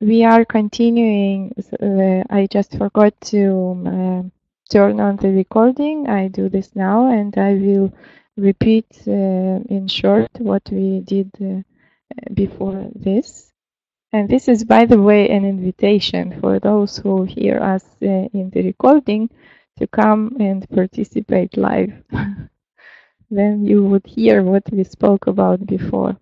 we are continuing. I just forgot to turn on the recording. I do this now, and I will repeat in short what we did before this. And this is, by the way, an invitation for those who hear us in the recording to come and participate live. Then you would hear what we spoke about before.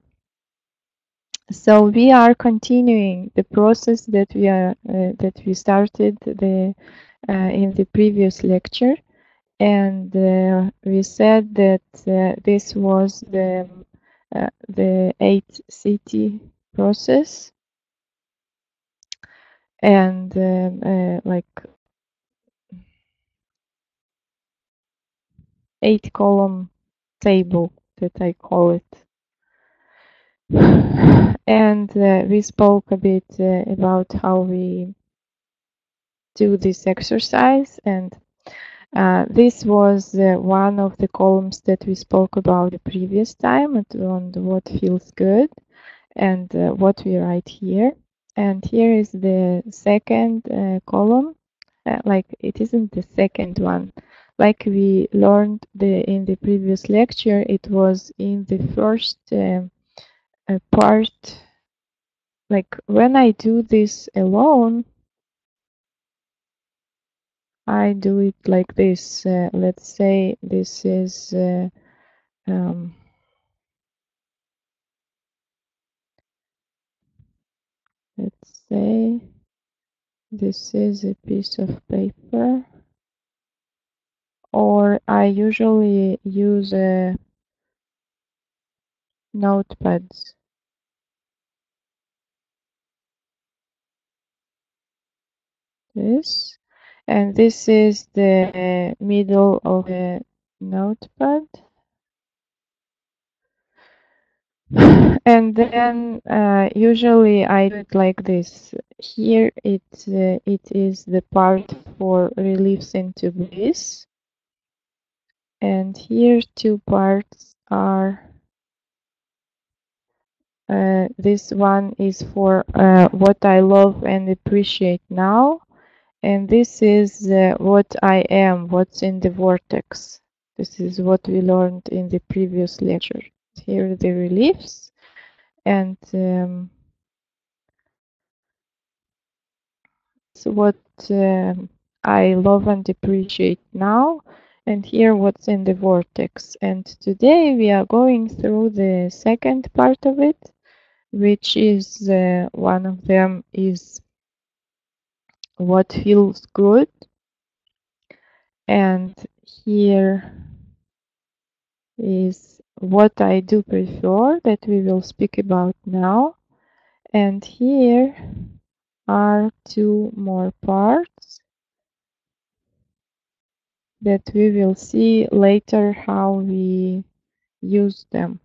So we are continuing the process that we started in the previous lecture, and we said that this was the 8-city process, and like 8-column table that I call it. And we spoke a bit about how we do this exercise, and this was one of the columns that we spoke about the previous time on what feels good and what we write here. And here is the second column. Like it isn't the second one. Like we learned in the previous lecture, it was in the first part. Like when I do this alone, I do it like this. Let's say this is let's say this is a piece of paper, or I usually use notepads. This, and this is the middle of the notepad. And then usually I do it like this. Here it is the part for reliefs into bliss, and here two parts are. This one is for what I love and appreciate now, and this is what I am, what's in the vortex. This is what we learned in the previous lecture. Here are the reliefs, and it's what I love and appreciate now, and here what's in the vortex. And today we are going through the second part of it, which is one of them is what feels good, and here is what I do prefer that we will speak about now, and here are two more parts that we will see later how we use them.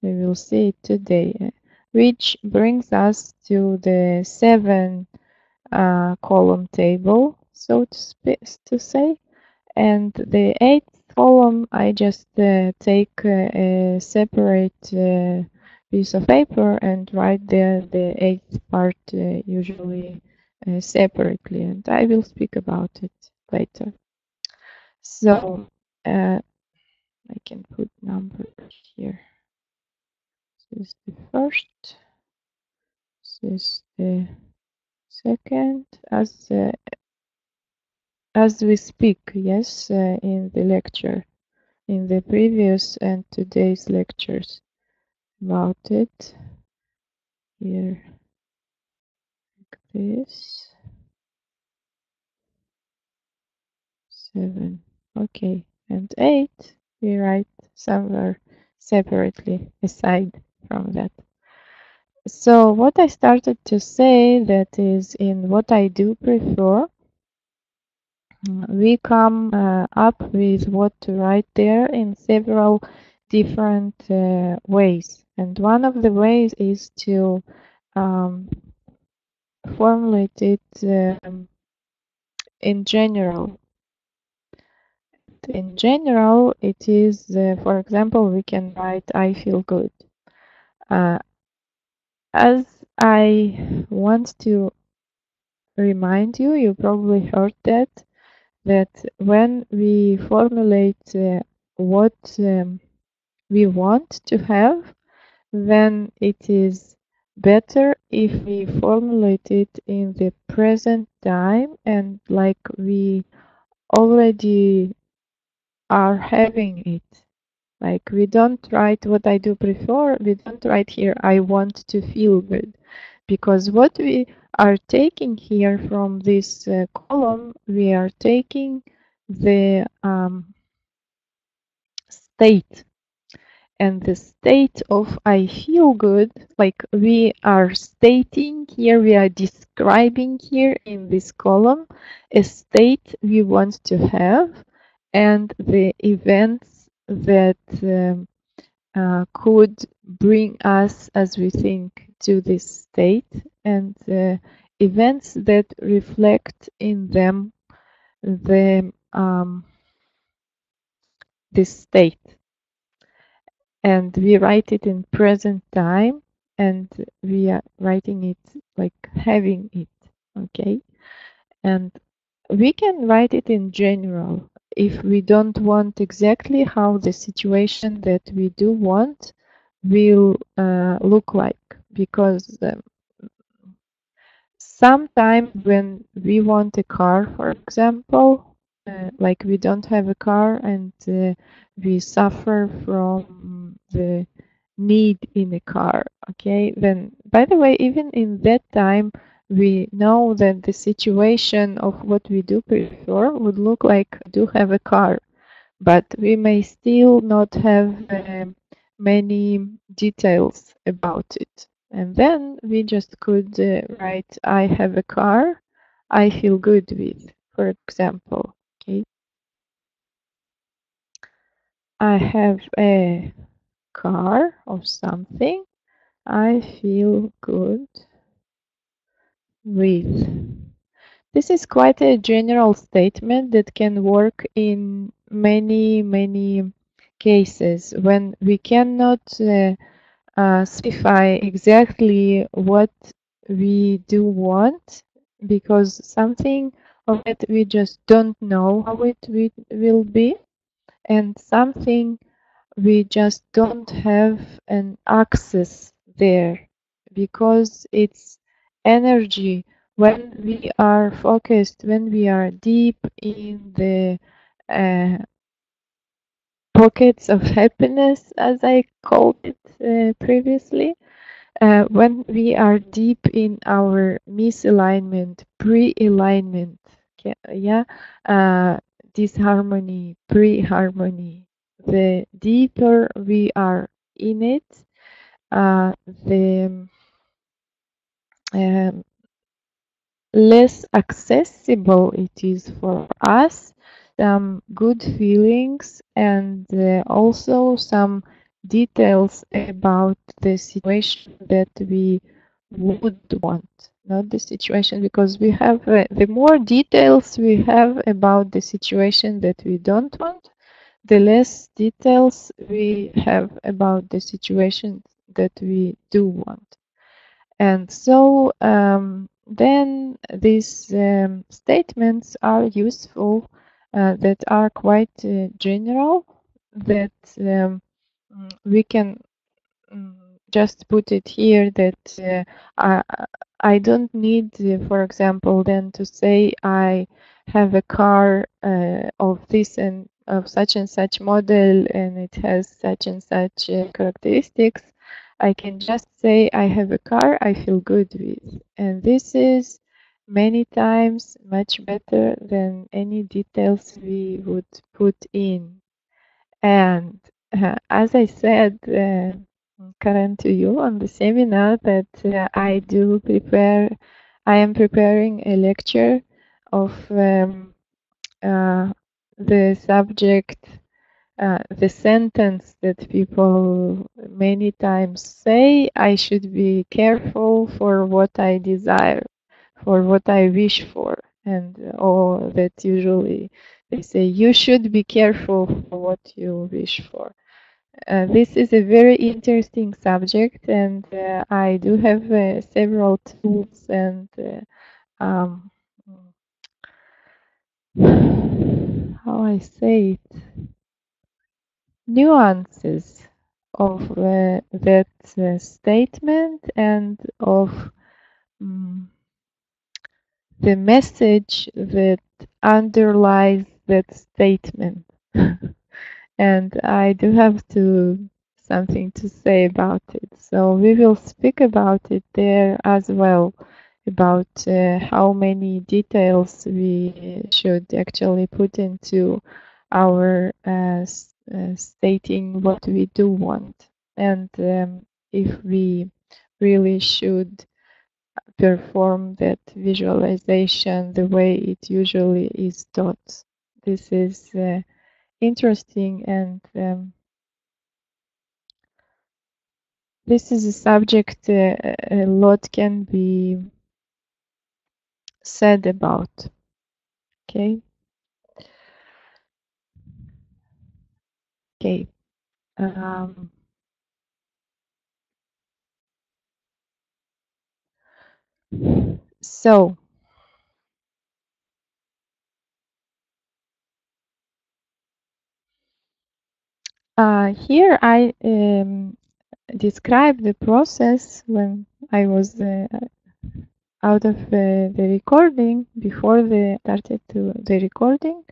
We will see it today, which brings us to the 7-column table, so to say. And the 8th column, I just take a separate piece of paper and write the 8th part usually separately, and I will speak about it later. So I can put numbers here. This is the first. This is the second. As we speak, yes, in the lecture, in the previous and today's lectures about it. Here, like this. 7. Okay, and 8 we write somewhere separately aside from that. So what I started to say, that is in what I do prefer, we come up with what to write there in several different ways. And one of the ways is to formulate it in general. in general, it is, for example, we can write I feel good. As I want to remind you, you probably heard that when we formulate what we want to have, then it is better if we formulate it in the present time and like we already are having it. Like we don't write what I do prefer, we don't write here I want to feel good. Because what we are taking here from this column, we are taking the state. And the state of I feel good, like we are stating here, we are describing here in this column a state we want to have and the events that could bring us, as we think, to this state, and events that reflect in them the this state. And we write it in present time, and we are writing it like having it, okay? And we can write it in general if we don't want exactly how the situation that we do want will look like, because sometimes when we want a car, for example, like we don't have a car and we suffer from the need in a car, okay, then by the way, even in that time we know that the situation of what we do prefer would look like do have a car, but we may still not have many details about it. And then we just could write, I have a car I feel good with, for example. Okay, I have a car or something I feel good with. This is quite a general statement that can work in many cases when we cannot specify exactly what we do want, because something of it we just don't know how it will be, and something we just don't have an access there because it's energy. When we are focused, when we are deep in the uh, pockets of happiness, as I called it previously, when we are deep in our misalignment, pre-alignment, yeah, disharmony, pre-harmony, the deeper we are in it, the um, less accessible it is for us, some good feelings, and also some details about the situation that we would want, not the situation, because we have the more details we have about the situation that we don't want, the less details we have about the situation that we do want. And so then these statements are useful, that are quite general, that we can just put it here that I, I don't need, for example, then to say I have a car of this and of such and such model and it has such and such characteristics. I can just say I have a car I feel good with. And this is many times much better than any details we would put in. And as I said, Karen, to you on the seminar, that I am preparing a lecture of the subject, the sentence that people many times say, I should be careful for what I desire, for what I wish for. and or that usually they say you should be careful for what you wish for. This is a very interesting subject, and I do have several tools and how I say it, nuances of that statement and of um, the message that underlies that statement. And I do have something to say about it. So we will speak about it there as well, about how many details we should actually put into our stating what we do want, and if we really should perform that visualization the way it usually is taught. This is interesting, and this is a subject a lot can be said about. Okay. Okay. So here I describe the process when I was out of the recording, before the started to the recording.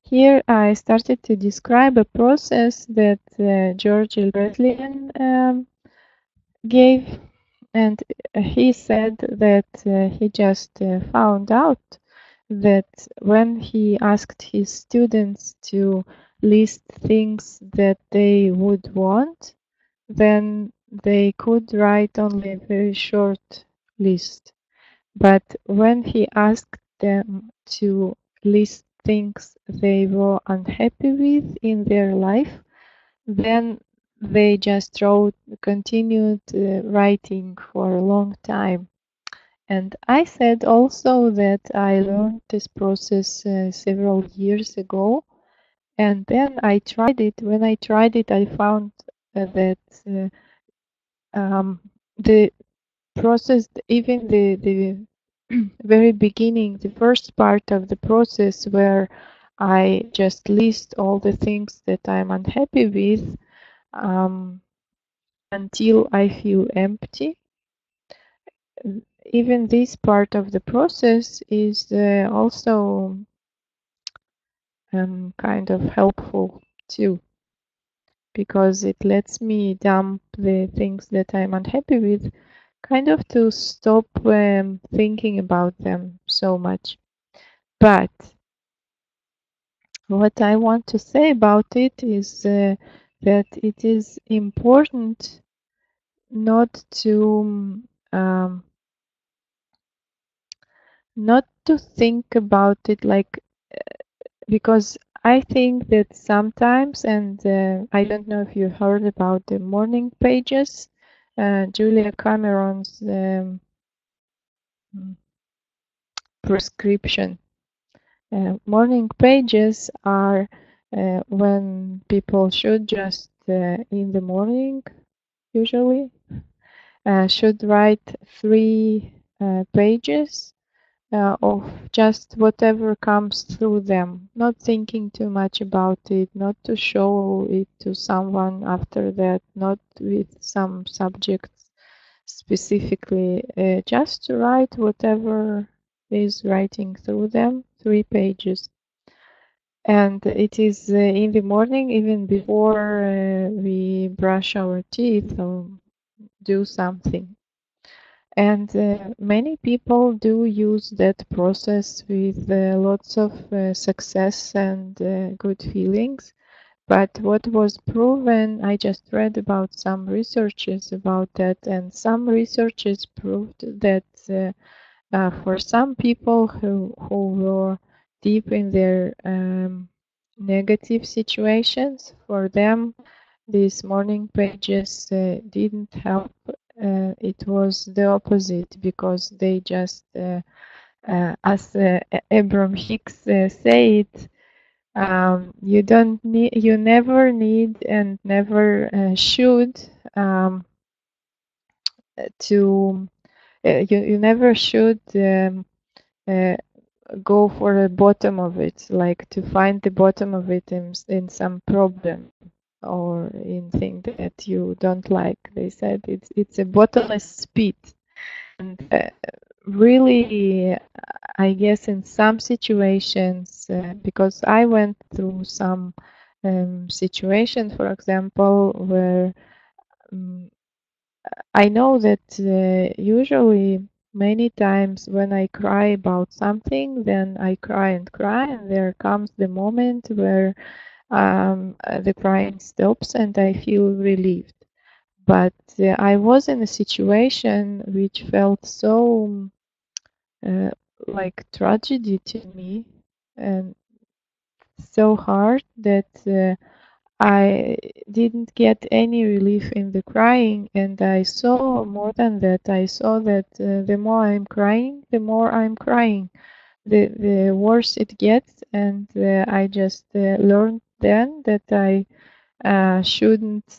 Here I started to describe a process that George Breslian gave, and he said that he just found out that when he asked his students to list things that they would want, then they could write only a very short list. But when he asked them to list things they were unhappy with in their life, then they just continued writing for a long time. And I said also that I learned this process several years ago, and then I tried it. When I tried it, I found that the process, even the very beginning, the first part of the process where I just list all the things that I'm unhappy with until I feel empty. Even this part of the process is also kind of helpful too, because it lets me dump the things that I'm unhappy with, kind of to stop thinking about them so much. But what I want to say about it is that it is important not to not to think about it like, because I think that sometimes, and I don't know if you heard about the morning pages, Julia Cameron's prescription. Morning pages are when people should just in the morning, usually, should write 3 pages of just whatever comes through them, not thinking too much about it, not to show it to someone after that, not with some subjects specifically, just to write whatever is writing through them, 3 pages. And it is in the morning, even before we brush our teeth or do something. And many people do use that process with lots of success and good feelings. But what was proven, I just read about some researches about that, and some researches proved that for some people who were deep in their negative situations, for them these morning pages didn't help. It was the opposite, because they just As Abraham Hicks said, you never need and never should to you never should uh, go for the bottom of it, like to find the bottom of it in some problem or in thing that you don't like. They said it's a bottomless pit, and really, I guess in some situations, because I went through some situation, for example, where um, I know that usually many times when I cry about something, then I cry and cry, and there comes the moment where the crying stops and I feel relieved. But I was in a situation which felt so uh, like tragedy to me and so hard that I didn't get any relief in the crying, and I saw more than that. I saw that the more I'm crying, the more I'm crying, the worse it gets, and I just learned then that I shouldn't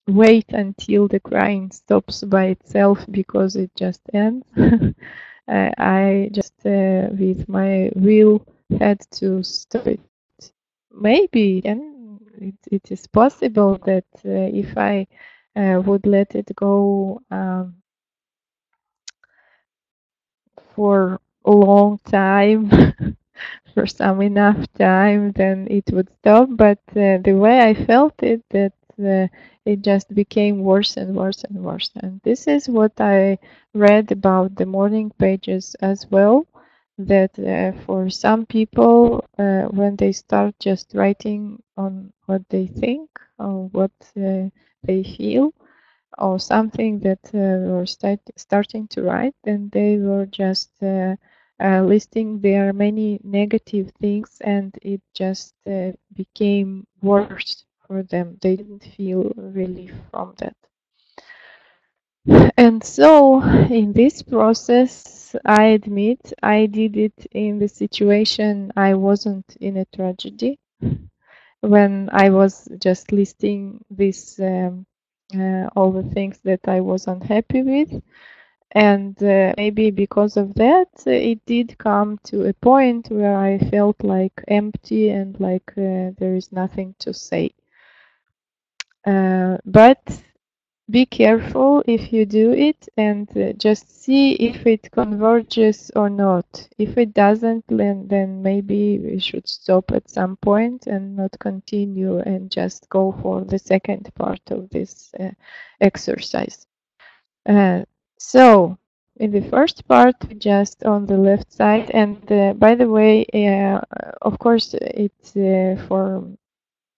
wait until the crying stops by itself because it just ends. I just, with my will, had to stop it. Maybe, and it is possible that if I would let it go for a long time, for some enough time, then it would stop. But the way I felt it, that it just became worse and worse and worse. And this is what I read about the morning pages as well. That for some people, when they start just writing on what they think or what they feel, or something that were starting to write, and they were just listing their many negative things, and it just became worse for them. They didn't feel relief from that. And so, in this process, I admit I did it in the situation I wasn't in a tragedy, when I was just listing this all the things that I was unhappy with. And maybe because of that, it did come to a point where I felt like empty and like there is nothing to say. But be careful if you do it, and just see if it converges or not. If it doesn't, then maybe we should stop at some point and not continue and just go for the second part of this exercise. Uh, so, in the first part, just on the left side, and by the way, of course, it's for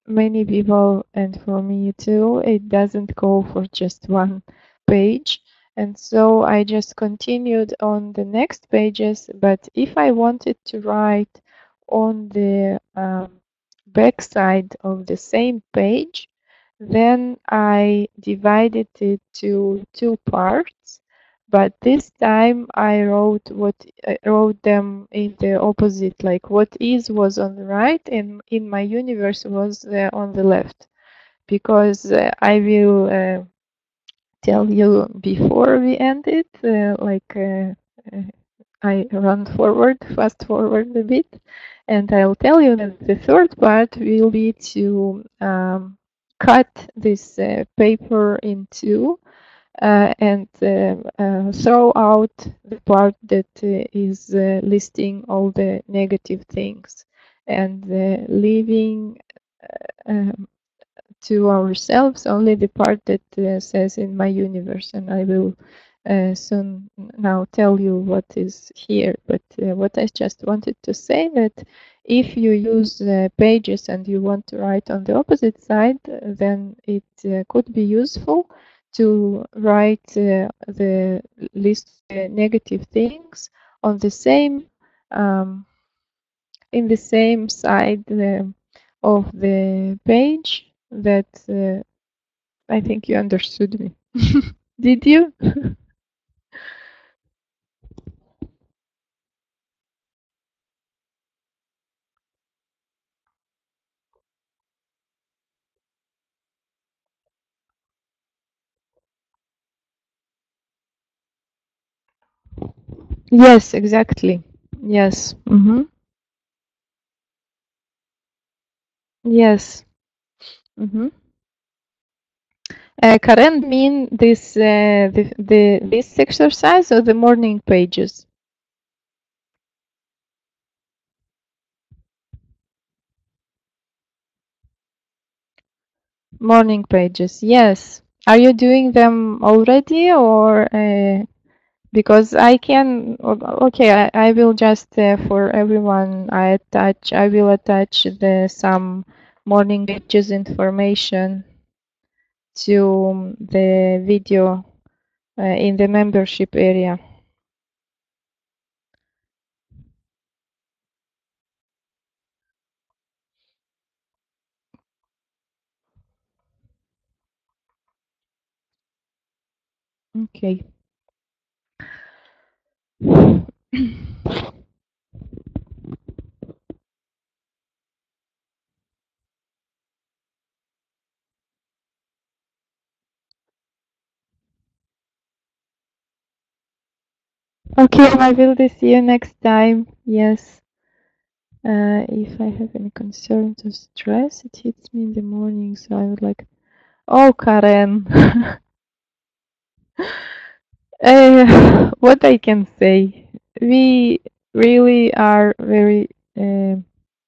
many people and for me too, it doesn't go for just one page. And so I just continued on the next pages. But if I wanted to write on the back side of the same page, then I divided it to two parts. But this time I wrote them in the opposite, like what is was on the right and in my universe was on the left, because I will tell you before we end it, I run forward, fast forward a bit, and I'll tell you that the third part will be to cut this paper in two and throw out the part that is listing all the negative things, and leaving um, to ourselves only the part that says in my universe. And I will soon now tell you what is here. But what I just wanted to say, that if you use pages and you want to write on the opposite side, then it could be useful to write the list negative things on the same in the same side of the page. That I think you understood me. Did you? Yes, exactly. Yes. Yes. Karen, mean this exercise or the morning pages? Morning pages. Yes. Are you doing them already, or because I can? Okay, I will just for everyone. I will attach the some morning pages information to the video in the membership area. Okay. Okay, I will see you next time. Yes. If I have any concerns or stress, it hits me in the morning, so I would like. Oh, Karen. What I can say, we really are very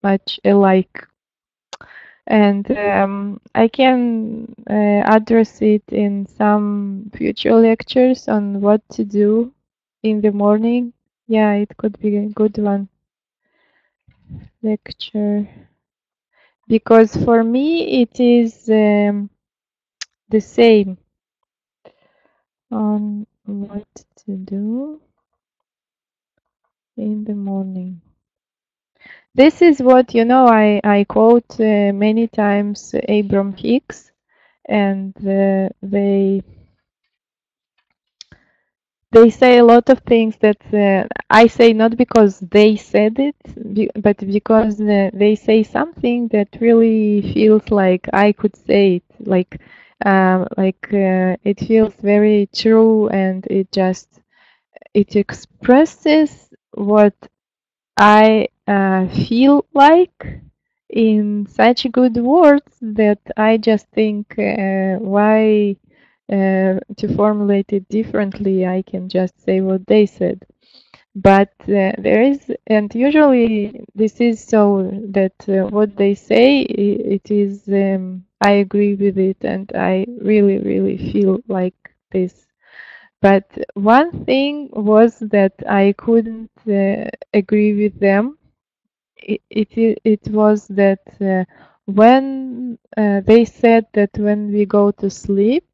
much alike, and I can address it in some future lectures on what to do in the morning. Yeah, it could be a good one lecture because for me it is the same on what to do in the morning. This is what, I quote many times Abraham Hicks, and they say a lot of things that I say not because they said it, but because they say something that really feels like I could say it, it feels very true, and it expresses what I feel like in such good words that I just think why to formulate it differently, I can just say what they said. But there is, and usually this is so that what they say, it is, I agree with it, and I really, really feel like this. But one thing was that I couldn't agree with them. It was that when they said that when we go to sleep,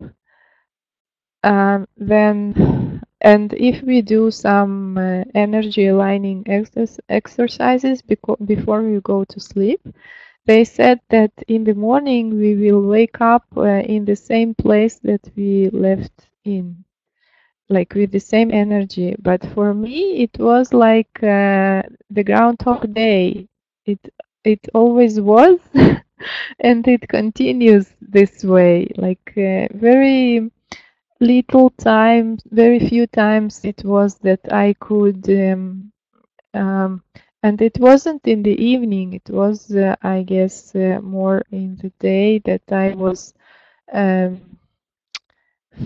then and if we do some energy aligning exercises before we go to sleep, they said that in the morning we will wake up in the same place that we left in, like with the same energy. But for me, it was like the Groundhog Day. It it always was, and it continues this way. Like very little time, very few times it was that I could. And it wasn't in the evening. It was, I guess, more in the day that I was. Um,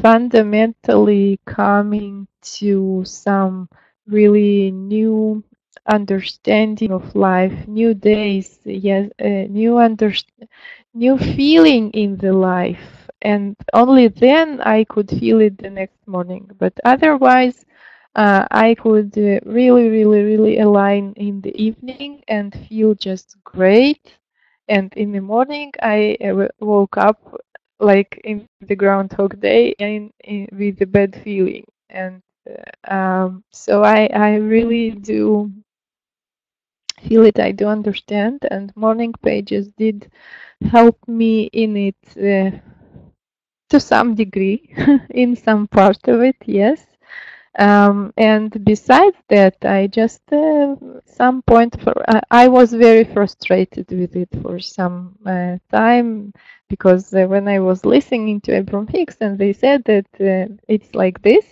Fundamentally coming to some really new understanding of life, new days, yes, new feeling in the life, and only then I could feel it the next morning. But otherwise, I could really, really, really align in the evening and feel just great. And in the morning, I woke up like in the Groundhog Day with a bad feeling. And so I really do feel it. I do understand. And morning pages did help me in it to some degree, in some part of it, yes. And besides that, I just some point I was very frustrated with it for some time because when I was listening to Abraham Hicks and they said that it's like this,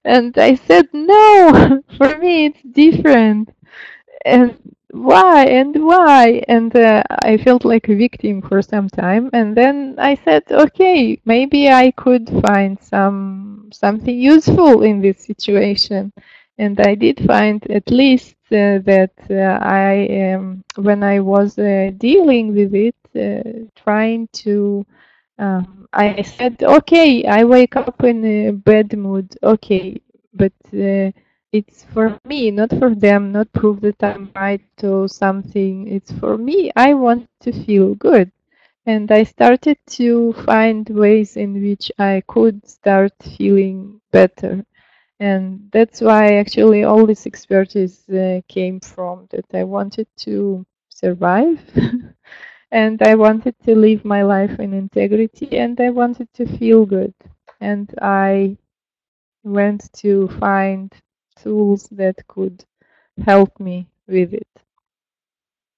And I said, no, for me it's different. And why? And I felt like a victim for some time. And then I said, okay, maybe I could find something useful in this situation. And I did find at least that when I was dealing with it, trying to I said, okay, I wake up in a bad mood. Okay, but it's for me, not for them, not prove that I'm right or something. It's for me. I want to feel good. And I started to find ways in which I could start feeling better. And that's why actually all this expertise came from that I wanted to survive. And I wanted to live my life in integrity and I wanted to feel good. And I went to find tools that could help me with it.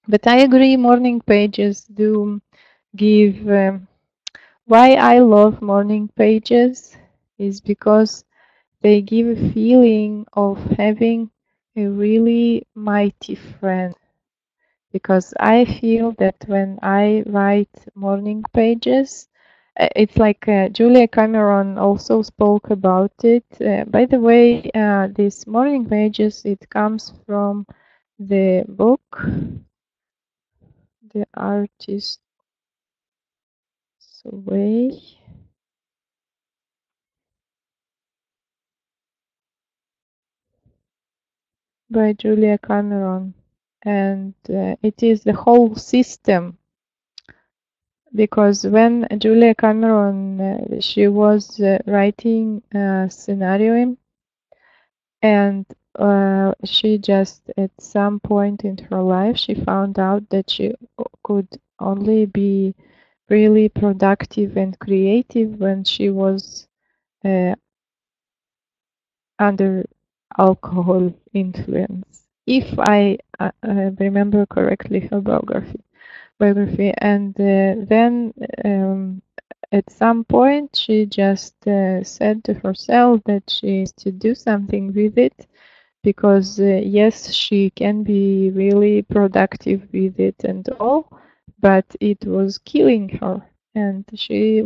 But I agree, morning pages do give. Why I love morning pages is because they give a feeling of having a really mighty friend. Because I feel that when I write morning pages, it's like Julia Cameron also spoke about it. By the way, these morning pages, it comes from the book, The Artist's Way by Julia Cameron. And it is the whole system. Because when Julia Cameron, she was writing a scenario, and she just at some point in her life she found out that she could only be really productive and creative when she was uh, under alcohol influence, if I remember correctly her biography. And then at some point she just said to herself that she has to do something with it, because yes, she can be really productive with it and all, but it was killing her. And she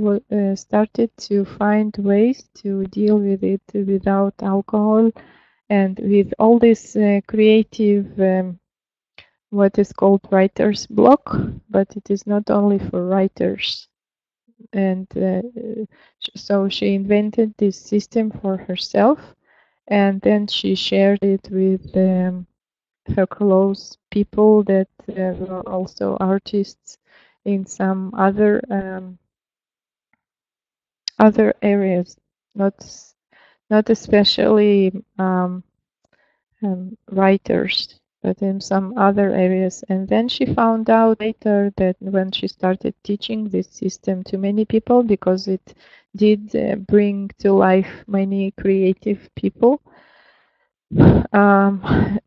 started to find ways to deal with it without alcohol and with all this creative, what is called writer's block, but it is not only for writers. And so she invented this system for herself, and then she shared it with her close people that were also artists in some other areas, not not especially writers, but in some other areas. And then she found out later that when she started teaching this system to many people, because it did bring to life many creative people,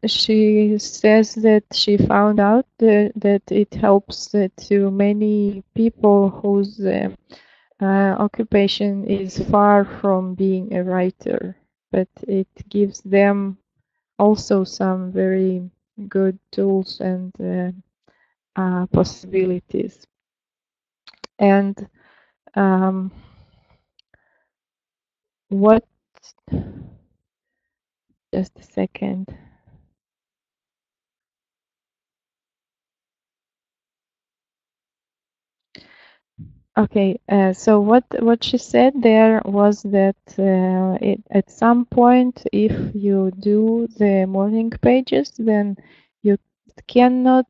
she says that she found out that it helps to many people whose occupation is far from being a writer, but it gives them also some very good tools and possibilities. And what, just a second. Okay, so what she said there was that at some point, if you do the morning pages, then you cannot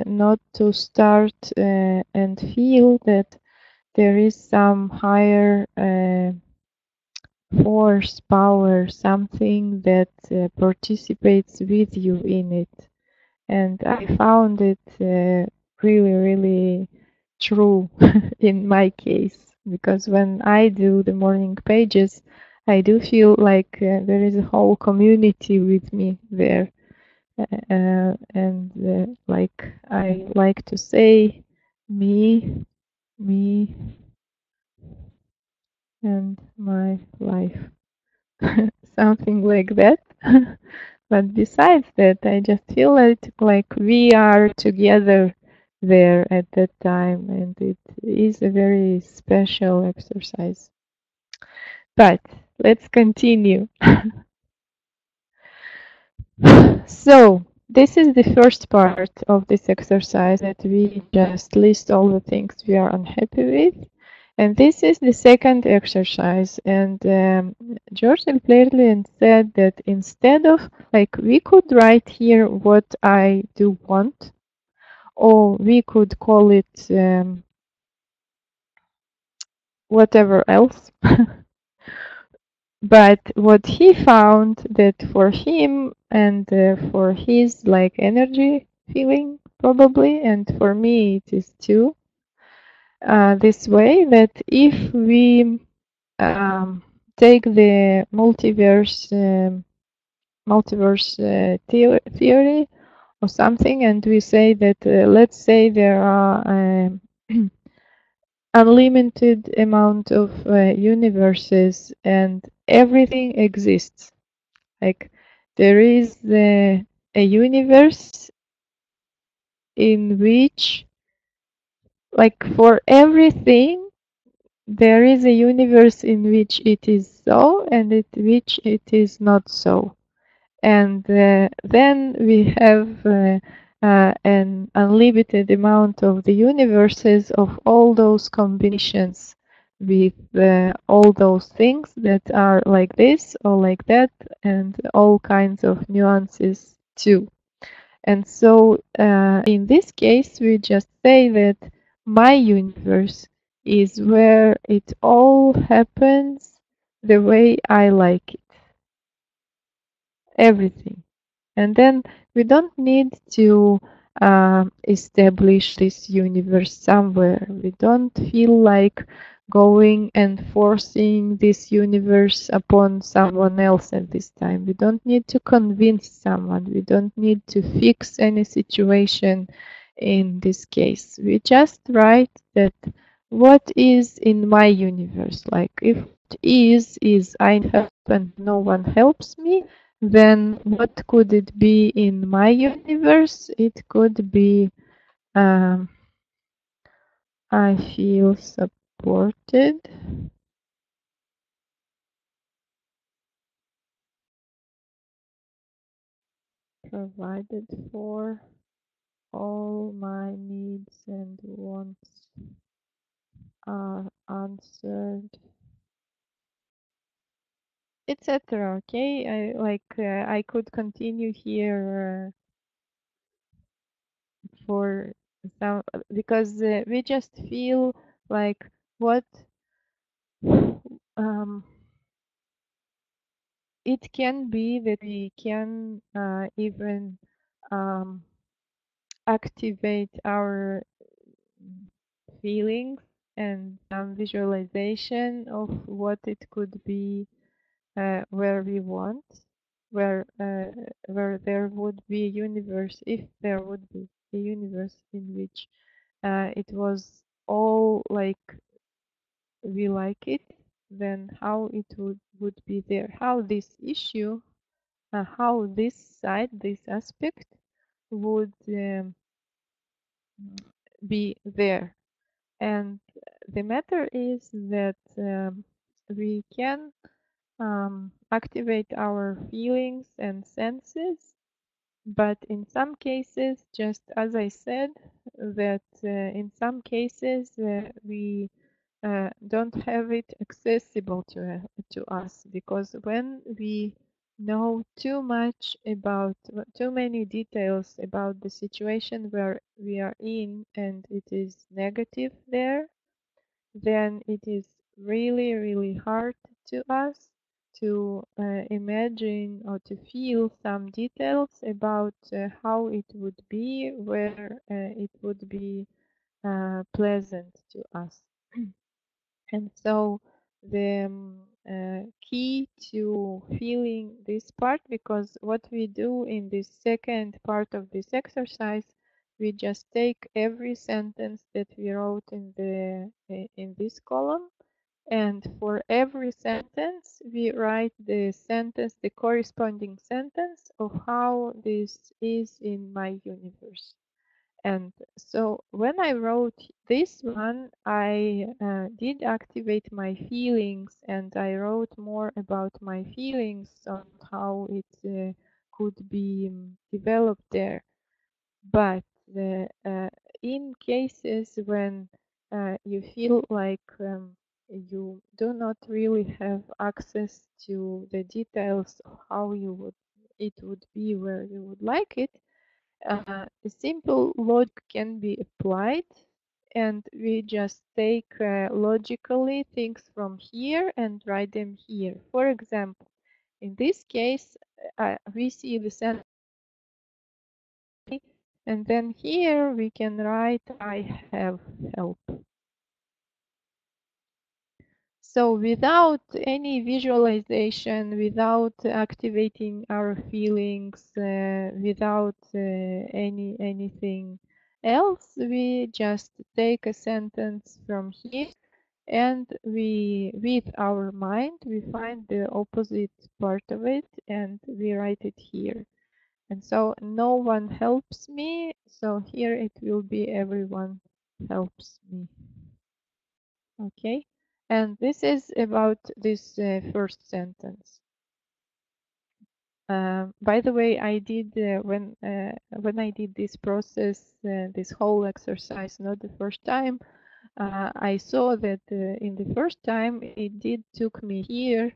not to start and feel that there is some higher force, power, something that participates with you in it. And I found it really, really true in my case, because when I do the morning pages, I do feel like there is a whole community with me there. And like I like to say, me, and my life. something like that. But besides that, I just feel it like we are together there at that time, and it is a very special exercise. But let's continue. So, this is the first part of this exercise that we just list all the things we are unhappy with. And this is the second exercise. And George Plairland said that instead of, like, we could write here what I do want, or we could call it whatever else. But what he found that for him and for his like energy feeling probably, and for me it is too, this way that if we take the multiverse theory or something, and we say that let's say there are unlimited amount of universes and everything exists. Like there is a universe in which, like for everything, there is a universe in which it is so and in which it is not so. And then we have an unlimited amount of the universes of all those combinations with all those things that are like this or like that, and all kinds of nuances too. And so in this case, we just say that my universe is where it all happens the way I like it. Everything. And then we don't need to establish this universe somewhere. We don't feel like going and forcing this universe upon someone else at this time. We don't need to convince someone. We don't need to fix any situation in this case. We just write that what is in my universe. Like if what is I help and no one helps me, then what could it be in my universe? It could be I feel supported, provided for, all my needs and wants are answered, etc. Okay, I could continue here for some, because we just feel like what um, it can be that we can even activate our feelings and visualization of what it could be where we want, where there would be a universe, if there would be a universe in which it was all like we like it, then how it would be there, how this issue, how this side, this aspect would be there. And the matter is that we can activate our feelings and senses, but in some cases, just as I said, that in some cases we don't have it accessible to us, because when we know too much about too many details about the situation where we are in and it is negative there, then it is really, really hard to us to imagine or to feel some details about how it would be, where it would be pleasant to us. And so the key to feeling this part, because what we do in this second part of this exercise, we just take every sentence that we wrote in the in this column, And for every sentence, we write the sentence, the corresponding sentence of how this is in my universe. And so when I wrote this one, I did activate my feelings, and I wrote more about my feelings on how it could be developed there. But in cases when you feel like you do not really have access to the details of how it would be where you would like it, a simple logic can be applied, and we just take logically things from here and write them here. For example, in this case, we see the sentence, and then here we can write I have help. So without any visualization, without activating our feelings, without anything else, we just take a sentence from here, and we, with our mind, we find the opposite part of it and we write it here. And so no one helps me, so here it will be everyone helps me. Okay, and this is about this first sentence. By the way, I did when I did this process, this whole exercise, not the first time. I saw that in the first time it did took me here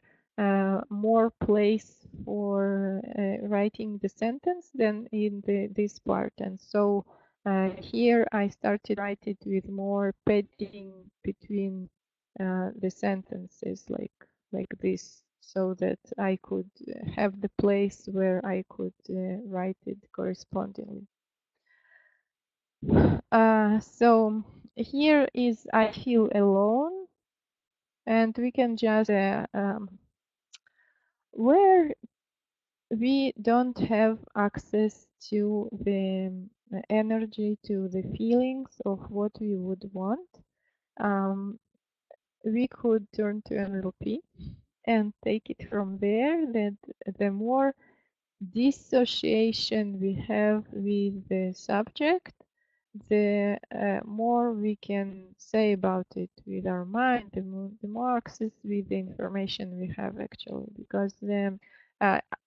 more place for writing the sentence than in this part, and so here I started write it with more padding between the sentences, like this, so that I could have the place where I could write it correspondingly. So here is I feel alone, and we can just where we don't have access to the energy, to the feelings of what we would want, we could turn to NLP and take it from there. That the more dissociation we have with the subject, the more we can say about it with our mind, the more access with the information we have actually, because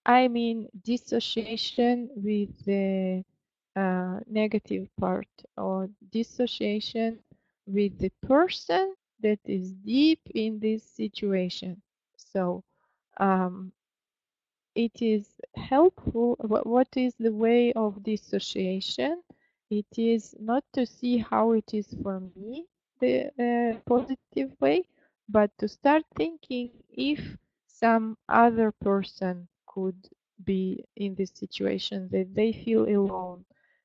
I mean dissociation with the negative part, or dissociation with the person that is deep in this situation. So it is helpful. What is the way of dissociation? It is not to see how it is for me, the positive way, but to start thinking if some other person could be in this situation, that they feel alone,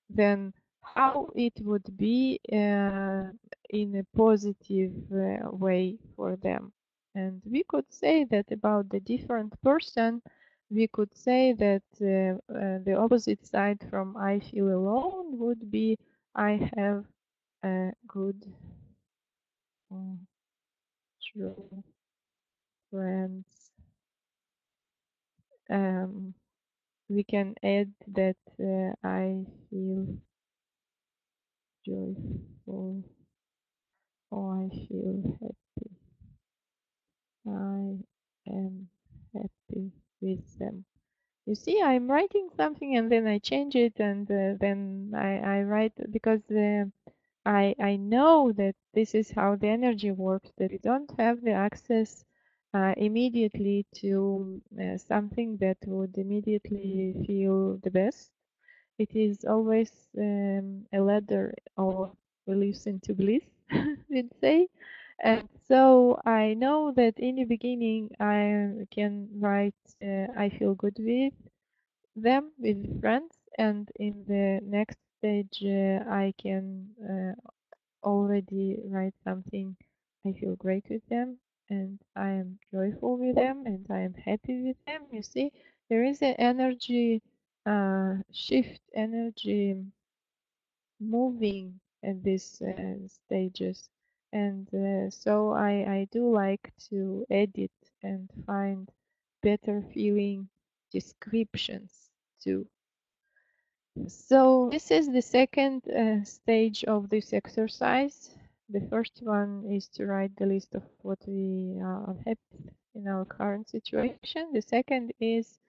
then how it would be in a positive way for them. And we could say that about the different person. We could say that the opposite side from I feel alone would be I have good, true friends. We can add that I feel joyful, or I feel happy. I am happy with them. You see, I'm writing something and then I change it, and then I write, because I know that this is how the energy works, that we don't have the access immediately to something that would immediately feel the best. It is always a ladder, or we listen to bliss, we'd say. And so I know that in the beginning I can write I feel good with them, with friends, and in the next stage I can already write something I feel great with them, and I am joyful with them, and I am happy with them. You see, there is an energy shift, energy moving at these stages. And so I do like to edit and find better feeling descriptions too. So this is the second stage of this exercise. The first one is to write the list of what we are unhappy with in our current situation. The second is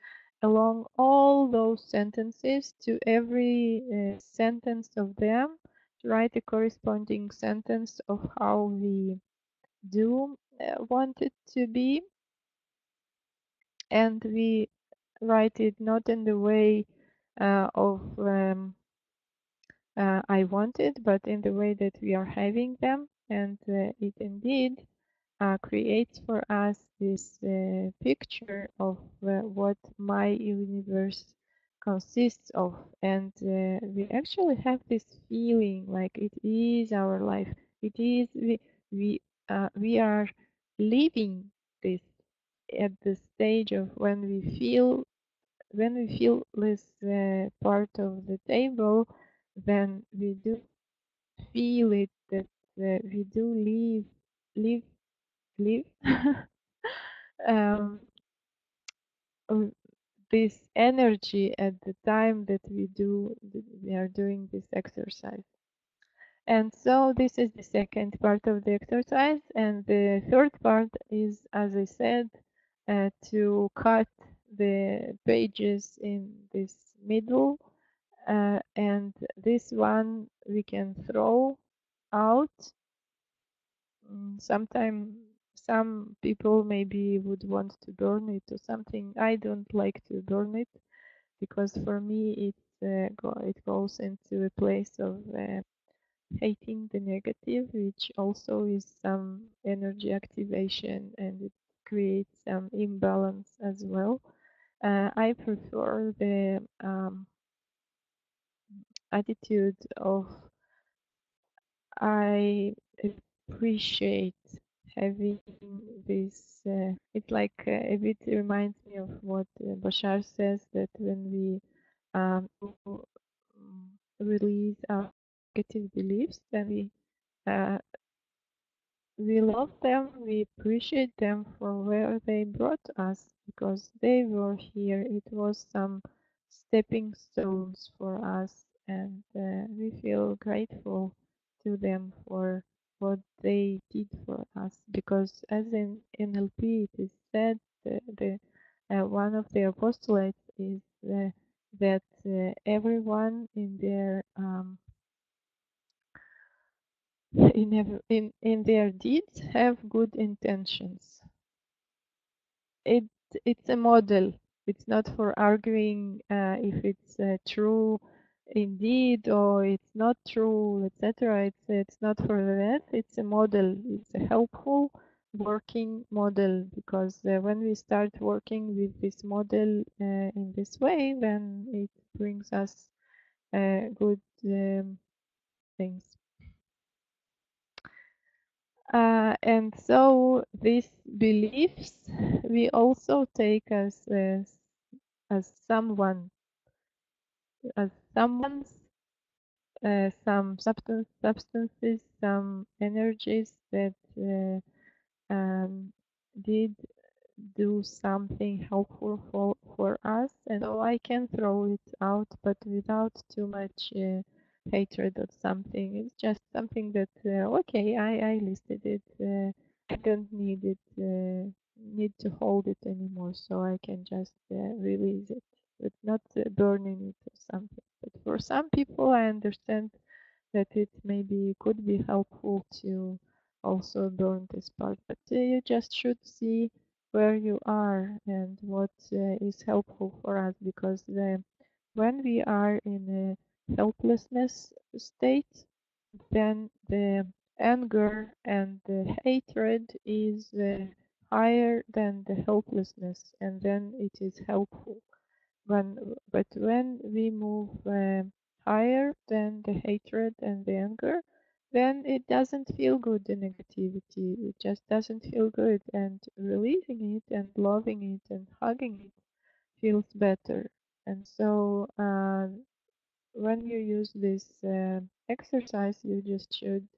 along all those sentences, to every sentence of them, to write a corresponding sentence of how we do want it to be. And we write it not in the way of I want it, but in the way that we are having them. And it indeed creates for us this picture of what my universe consists of. And we actually have this feeling like it is our life. It is, we are living this at the stage of when we feel this part of the table, then we do feel it that we do live live um, this energy at the time that we are doing this exercise. And so this is the second part of the exercise, and the third part is, as I said, to cut the pages in this middle, and this one we can throw out. Sometime some people maybe would want to burn it or something. I don't like to burn it because for me it goes into a place of hating the negative, which also is some energy activation, and it creates some imbalance as well. I prefer the attitude of I appreciate having this. It's like a bit reminds me of what Bashar says, that when we release our negative beliefs, then uh, we love them, we appreciate them for where they brought us, because they were here. It was some stepping stones for us, and we feel grateful to them for what they did for us. Because as in NLP, it is said, one of their postulates is that everyone in their in their deeds have good intentions. It it's a model. It's not for arguing if it's true indeed or it's not true, etc. It's not for that. It's a model. It's a helpful working model, because when we start working with this model in this way, then it brings us good things. And so these beliefs we also take as someone, as someone's some substances, some energies that did do something helpful for us, and so I can throw it out, but without too much hatred of something. It's just something that okay, I listed it. I don't need it. Need to hold it anymore, so I can just release it, but not burning it or something. But for some people, I understand that it maybe could be helpful to also burn this part. But you just should see where you are and what is helpful for us, because when we are in a helplessness state, then the anger and the hatred is higher than the helplessness, and then it is helpful. But when we move higher than the hatred and the anger, then it doesn't feel good, the negativity. It just doesn't feel good. And releasing it and loving it and hugging it feels better. And so when you use this exercise, you just should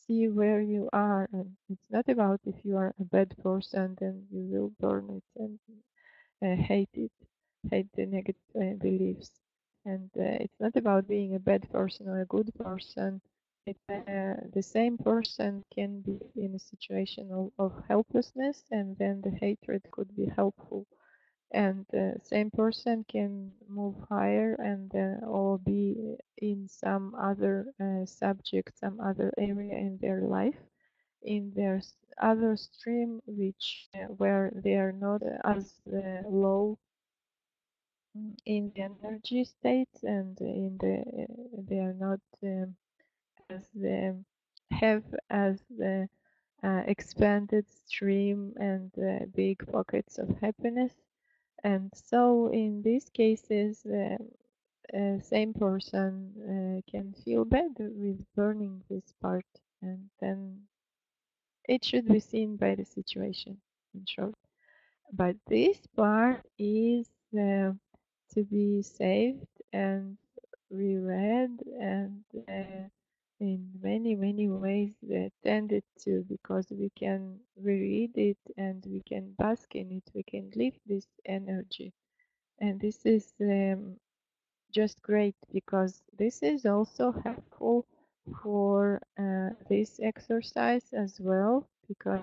see where you are, and it's not about if you are a bad person, then you will burn it and hate it, hate the negative beliefs. And it's not about being a bad person or a good person. The same person can be in a situation of helplessness, and then the hatred could be helpful. And the same person can move higher and or be in some other subject, some other area in their life, in their other stream, which where they are not as low in the energy states, and in they are not as have as the expanded stream and big pockets of happiness. And so in these cases, same person can feel bad with burning this part, and then it should be seen by the situation, in short. But this part is to be saved and reread and in many, many ways tended to, because we can reread it and we can bask in it, we can live this energy. And this is just great, because this is also helpful for this exercise as well, because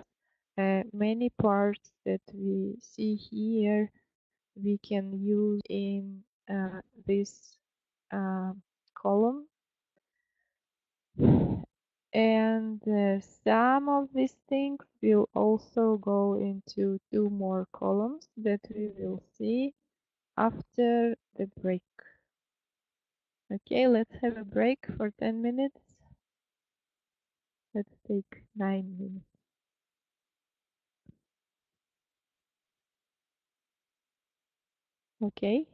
many parts that we see here we can use in this uh, column, and some of these things will also go into two more columns that we will see after the break. Okay, let's have a break for 10 minutes. Let's take 9 minutes. Okay.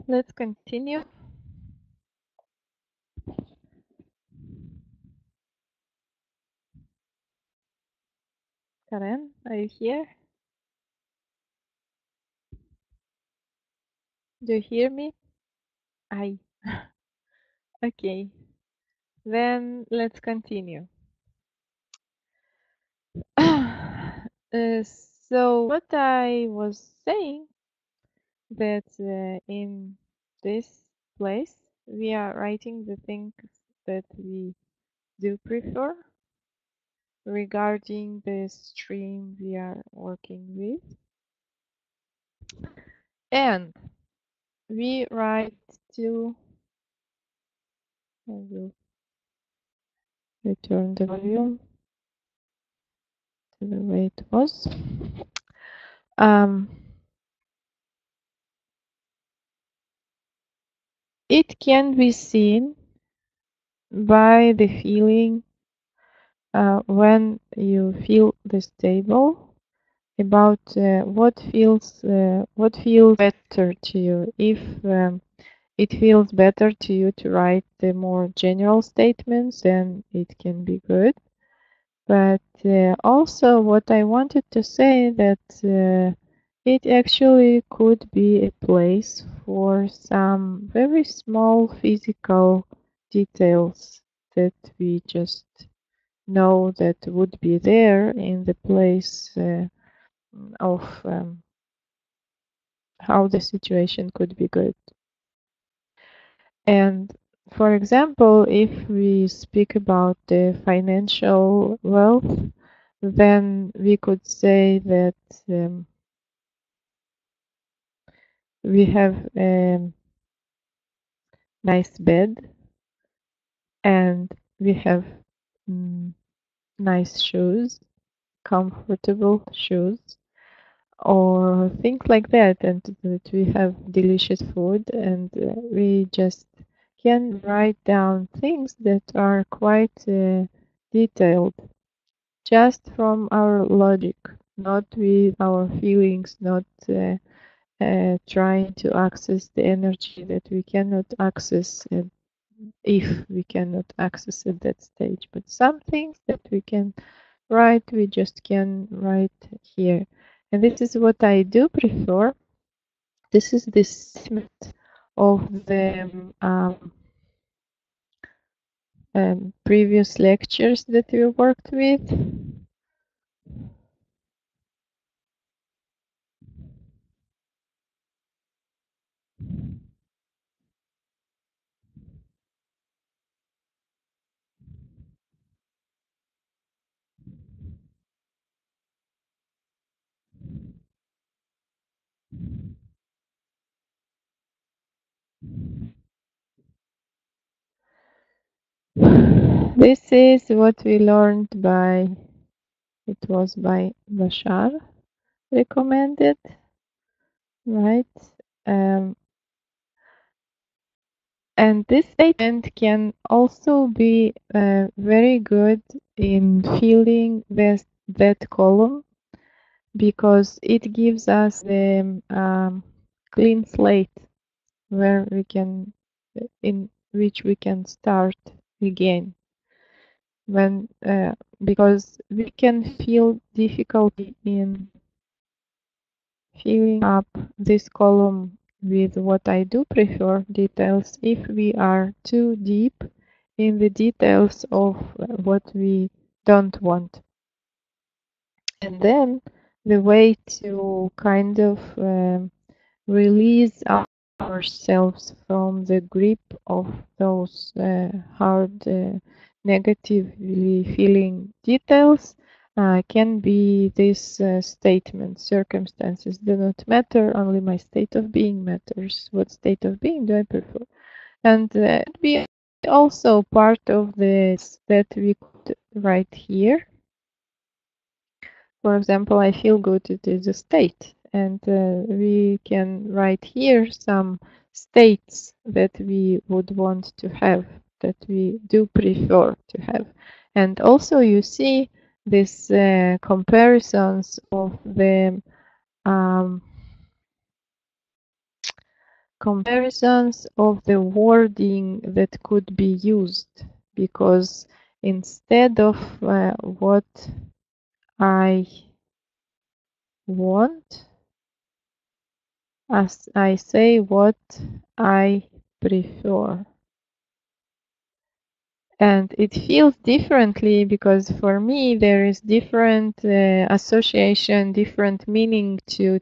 let's continue. Karen, are you here? Do you hear me? Aye. Okay, then let's continue. So what I was saying that in this place we are writing the things that we do prefer regarding the stream we are working with, and we write to, I will return the volume to the way it was. It can be seen by the feeling when you feel this table about what feels better to you. If it feels better to you to write the more general statements, then it can be good. But also what I wanted to say that it actually could be a place for some very small physical details that we just know that would be there in the place of how the situation could be good. And for example, if we speak about the financial wealth, then we could say that we have a nice bed and we have nice shoes, comfortable shoes, or things like that, and that we have delicious food, and we just can write down things that are quite detailed, just from our logic, not with our feelings, not trying to access the energy that we cannot access if we cannot access at that stage. But some things that we can write, we just can write here. And this is what I do prefer. This is the statement of the previous lectures that we worked with. This is what we learned by, it was by Bashar recommended, right? And this statement can also be very good in filling that column, because it gives us the clean slate where we can, in which we can start again. When because we can feel difficulty in filling up this column with what I do prefer details if we are too deep in the details of what we don't want. And then the way to kind of release ourselves from the grip of those hard, negatively feeling details can be this statement: circumstances do not matter, only my state of being matters. What state of being do I prefer? And it be also part of this that we could write here. For example, I feel good, it is a state, and we can write here some states that we would want to have, that we do prefer to have. And also you see these comparisons of the comparisons of the wording that could be used, because instead of what I want, as I say what I prefer. And it feels differently because for me there is different association, different meaning to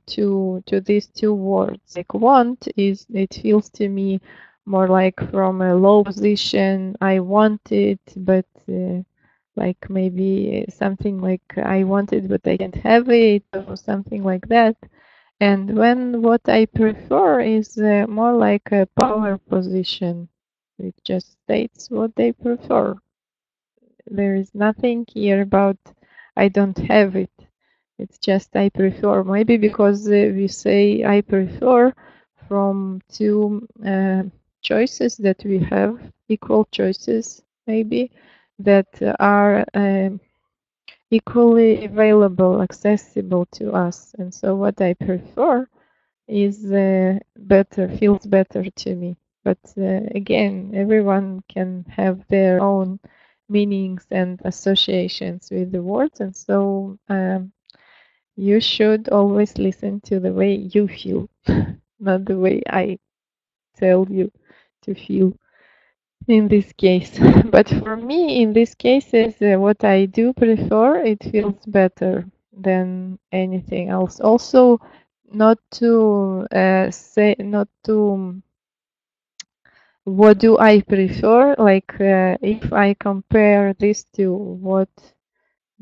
these two words. Like want is, it feels to me more like from a low position. I want it, but like maybe something like I want it, but I can't have it, or something like that. And when what I prefer is more like a power position. It just states what they prefer. There is nothing here about I don't have it. It's just I prefer. Maybe because we say I prefer from two choices that we have, equal choices maybe, that are equally available, accessible to us. And so what I prefer is better, feels better to me. But again, everyone can have their own meanings and associations with the words, and so you should always listen to the way you feel, not the way I tell you to feel in this case. But for me, in these cases, what I do prefer, it feels better than anything else. Also, not to say, not to what do I prefer, like if I compare this to what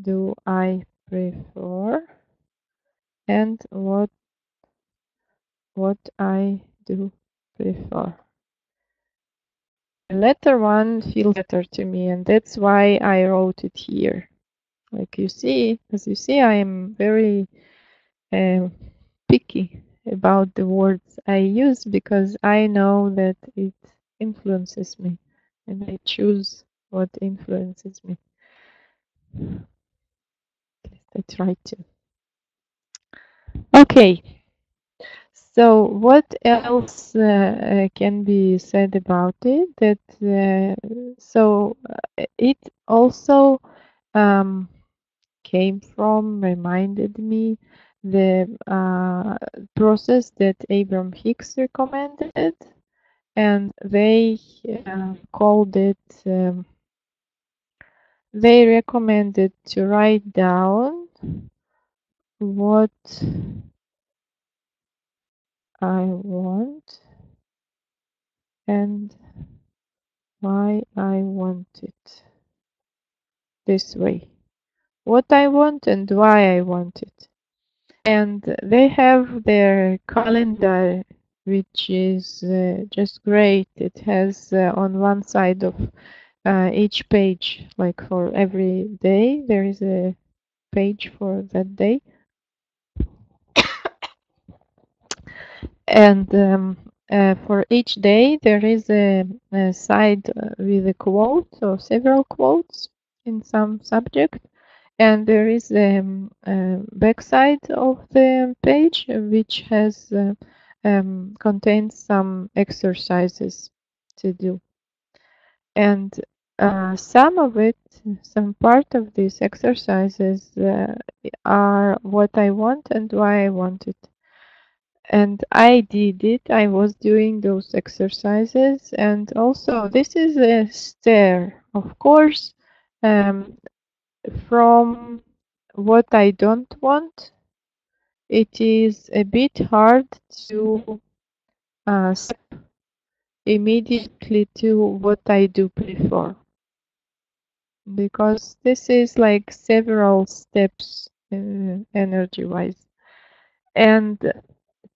do I prefer and what I do prefer. The latter one feels better to me, and that's why I wrote it here. Like you see, as you see, I am very picky about the words I use because I know that it influences me, and I choose what influences me. At least I try to. Okay. So what else can be said about it? That it also came from, reminded me the process that Abraham Hicks recommended, and they called it. They recommended to write down what I want and why I want it this way. What I want and why I want it. And they have their calendar, which is just great. It has on one side of each page, like for every day, there is a page for that day. And for each day, there is a side with a quote or several quotes in some subject. And there is a backside of the page which has contains some exercises to do. And some of it, some part of these exercises are what I want and why I want it. And I did it. I was doing those exercises. And also, this is a stair. Of course, from what I don't want, it is a bit hard to step immediately to what I do prefer, because this is like several steps energy-wise. And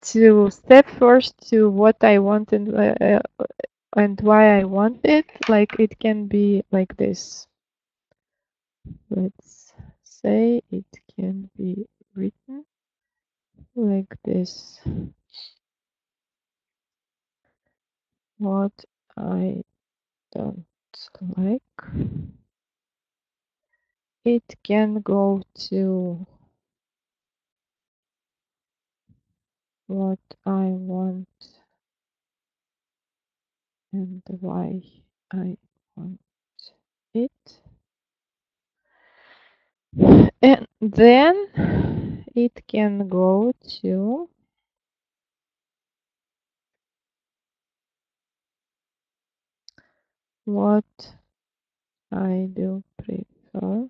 to step first to what I want and why I want it, like it can be like this. Let's say it can be written like this. What I don't like. It can go to what I want and why I want it. And then it can go to what I do prefer.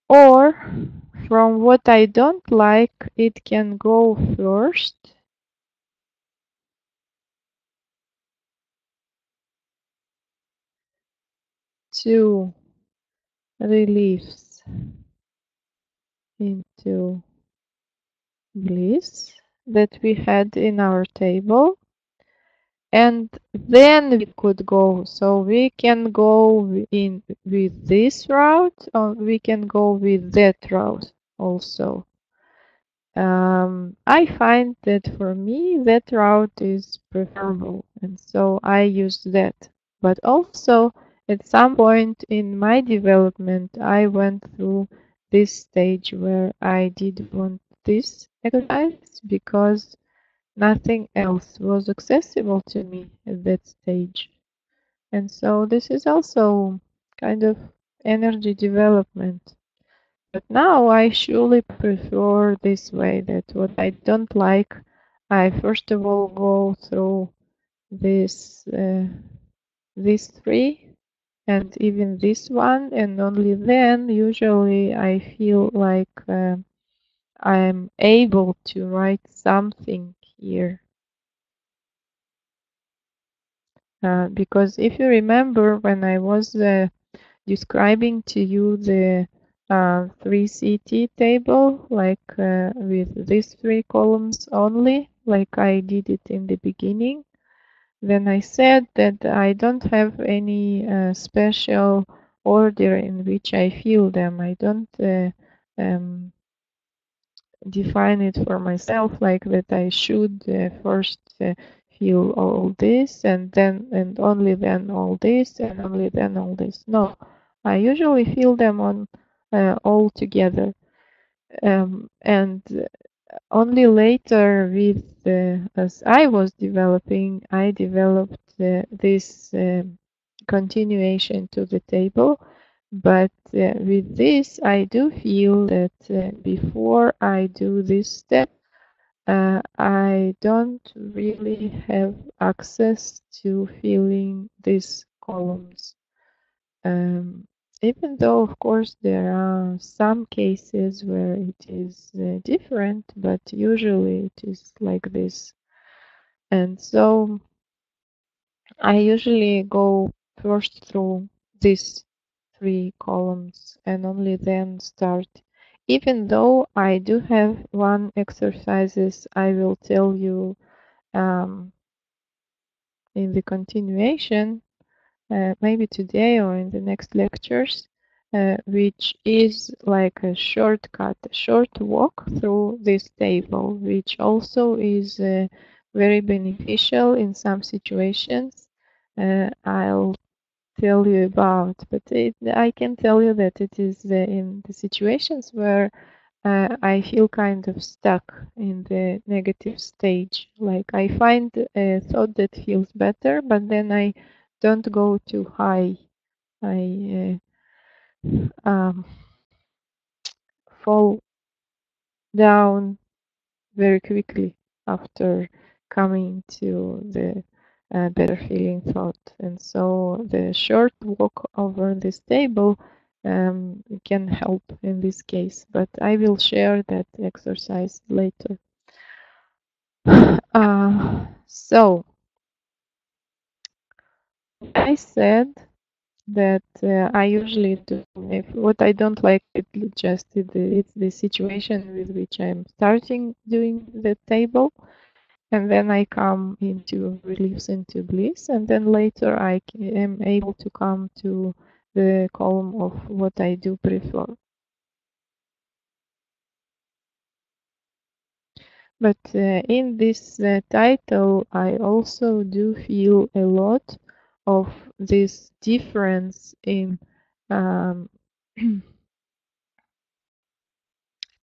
Or from what I don't like, it can go first to reliefs into bliss that we had in our table. And then we could go. So we can go in with this route, or we can go with that route also. I find that for me that route is preferable, and so I use that. But also at some point in my development, I went through this stage where I did want this exercise because nothing else was accessible to me at that stage. And so this is also kind of energy development. But now I surely prefer this way, that what I don't like, I first of all go through this these three and even this one, and only then usually I feel like I'm able to write something here. Because if you remember when I was describing to you the 3CT table, like with these three columns only, like I did it in the beginning, then I said that I don't have any special order in which I feel them. I don't um, define it for myself like that I should first feel all this and then and only then all this and only then all this. No, I usually feel them on all together, and only later with as I was developing, I developed this continuation to the table. But with this, I do feel that before I do this step, I don't really have access to filling these columns. Um, Even though, of course, there are some cases where it is different, but usually it is like this. And so I usually go first through these three columns and only then start. Even though I do have one exercises I will tell you in the continuation, maybe today or in the next lectures, which is like a shortcut, a short walk through this table, which also is very beneficial in some situations. I'll tell you about, but I can tell you that it is in the situations where I feel kind of stuck in the negative stage. Like I find a thought that feels better, but then I don't go too high. I fall down very quickly after coming to the better feeling thought. And so the short walk over this table can help in this case, but I will share that exercise later. So I said that I usually do. If what I don't like, it's the situation with which I'm starting doing the table, and then I come into reliefs into bliss, and then later I am able to come to the column of what I do prefer. But in this title, I also do feel a lot of this difference in I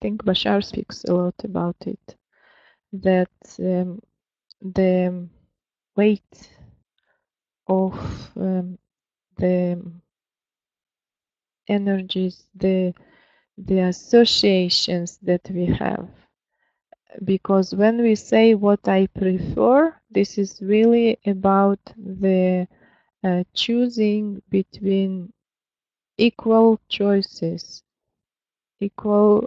think Bashar speaks a lot about it. that the weight of the energies, the associations that we have. Because when we say what I prefer, this is really about the choosing between equal choices, equal,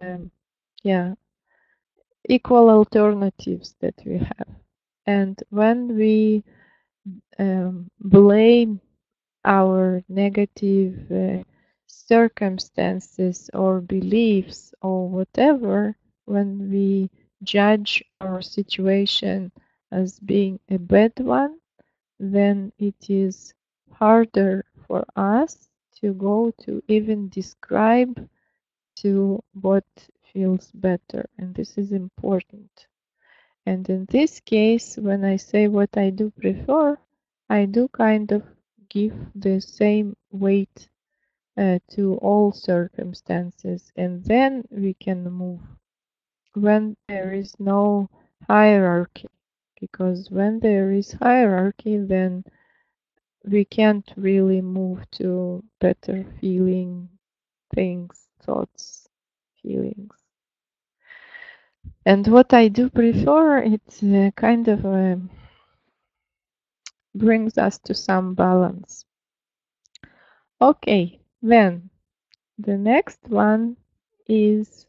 yeah, equal alternatives that we have. And when we blame our negative circumstances or beliefs or whatever, when we judge our situation as being a bad one, then it is harder for us to go to even describe to what feels better. And this is important. And in this case, when I say what I do prefer, I do kind of give the same weight to all circumstances, and then we can move when there is no hierarchy. Because when there is hierarchy, then we can't really move to better feeling things, thoughts, feelings. And what I do prefer, it's kind of brings us to some balance. Okay, then the next one is,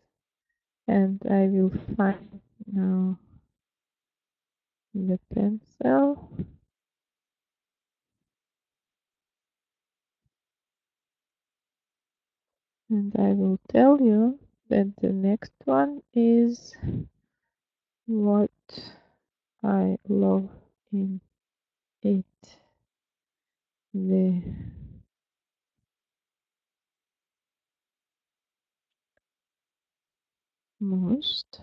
and I will find now the pencil, and I will tell you that the next one is what I love in it the most.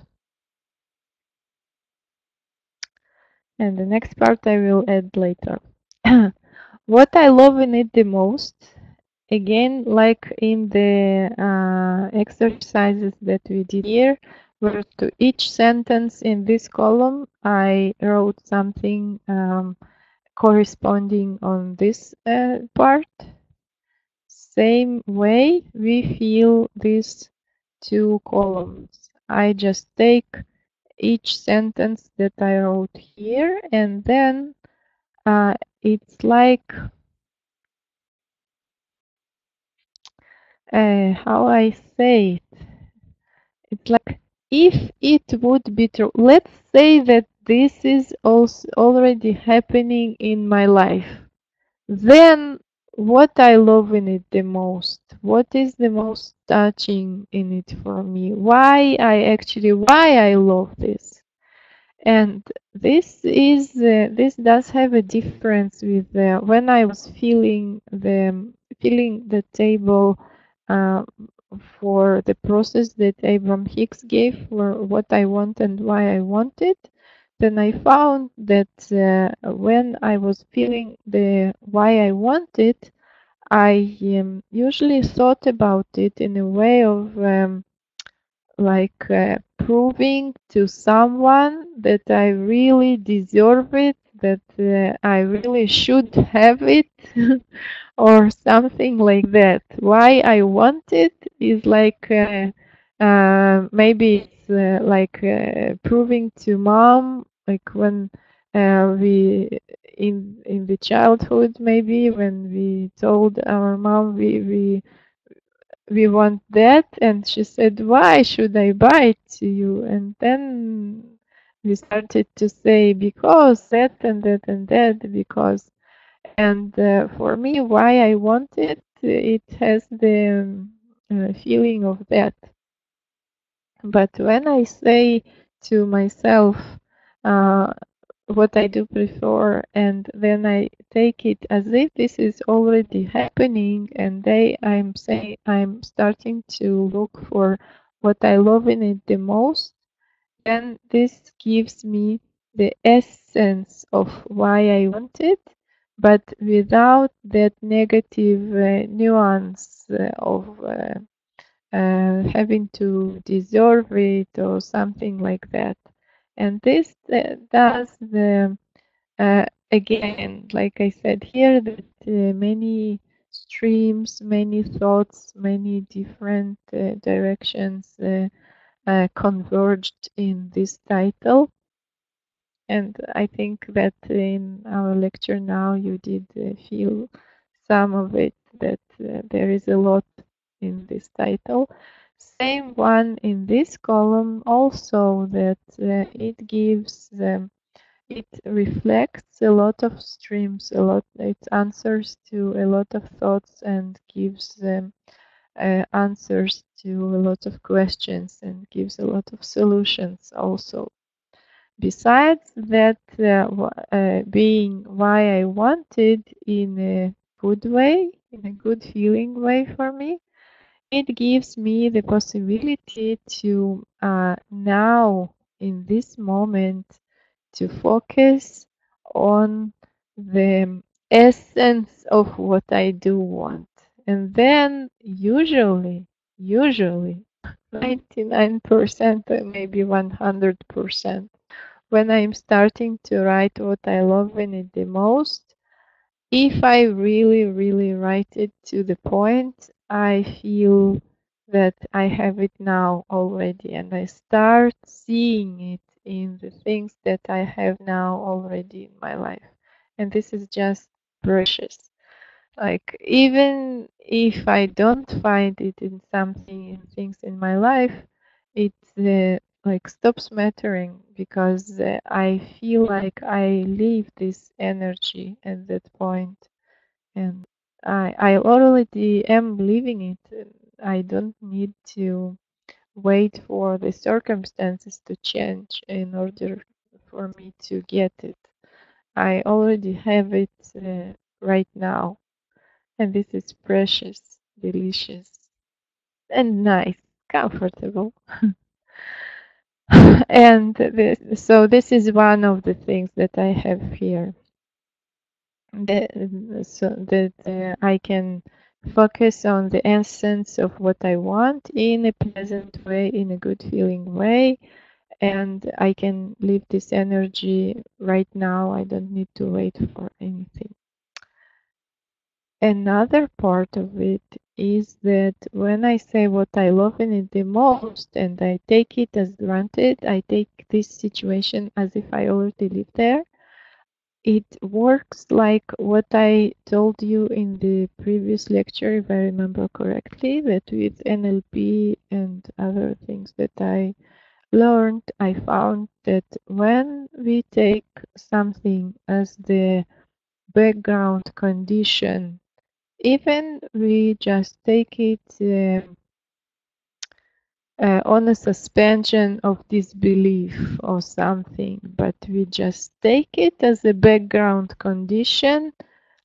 And the next part I will add later. What I love in it the most, again, like in the exercises that we did here, where to each sentence in this column, I wrote something corresponding on this part. Same way, we feel these two columns. I just take each sentence that I wrote here, and then it's like how I say it. It's like if it would be true. Let's say that this is also already happening in my life. Then what I love in it the most? What is the most touching in it for me? Why I love this? And this does have a difference with when I was filling the table uh, for the process that Abraham Hicks gave for what I want and why I want it. Then I found that when I was feeling the why I want it, I usually thought about it in a way of like proving to someone that I really deserve it, that I really should have it, or something like that. Why I want it is like maybe it's like proving to mom, like when we in the childhood, maybe when we told our mom we want that, and she said, why should I buy it to you? And then we started to say, because that and that and that, because. And for me, why I want it, it has the feeling of that. But when I say to myself uh, what I do prefer, and then I take it as if this is already happening, and I'm saying I'm starting to look for what I love in it the most, then this gives me the essence of why I want it, but without that negative nuance of having to deserve it or something like that. And this does the again, like I said here, that many streams, many thoughts, many different directions converged in this title. And I think that in our lecture now you did feel some of it, that there is a lot in this title. Same one in this column also, that it gives it reflects a lot of streams, it answers to a lot of thoughts and gives them answers to a lot of questions and gives a lot of solutions also. Besides that, being why I wanted in a good way, in a good feeling way for me, it gives me the possibility to now, in this moment, to focus on the essence of what I do want. And then usually 99% or maybe 100%, when I'm starting to write what I love in it the most, if I really write it to the point, I feel that I have it now already, and I start seeing it in the things that I have now already in my life. And this is just precious. Like, even if I don't find it in something, in things in my life, it like stops mattering, because I feel like I leave this energy at that point, and I already am living it. I don't need to wait for the circumstances to change in order for me to get it. I already have it right now. And this is precious, delicious, and nice, comfortable. And so this is one of the things that I have here. So that I can focus on the essence of what I want in a pleasant way, in a good feeling way, and I can leave this energy right now. I don't need to wait for anything. Another part of it is that when I say what I love in it the most, and I take it as granted, I take this situation as if I already live there, it works like what I told you in the previous lecture, if I remember correctly, that with NLP and other things that I learned, I found that when we take something as the background condition, even we just take it on a suspension of disbelief or something, but we just take it as a background condition,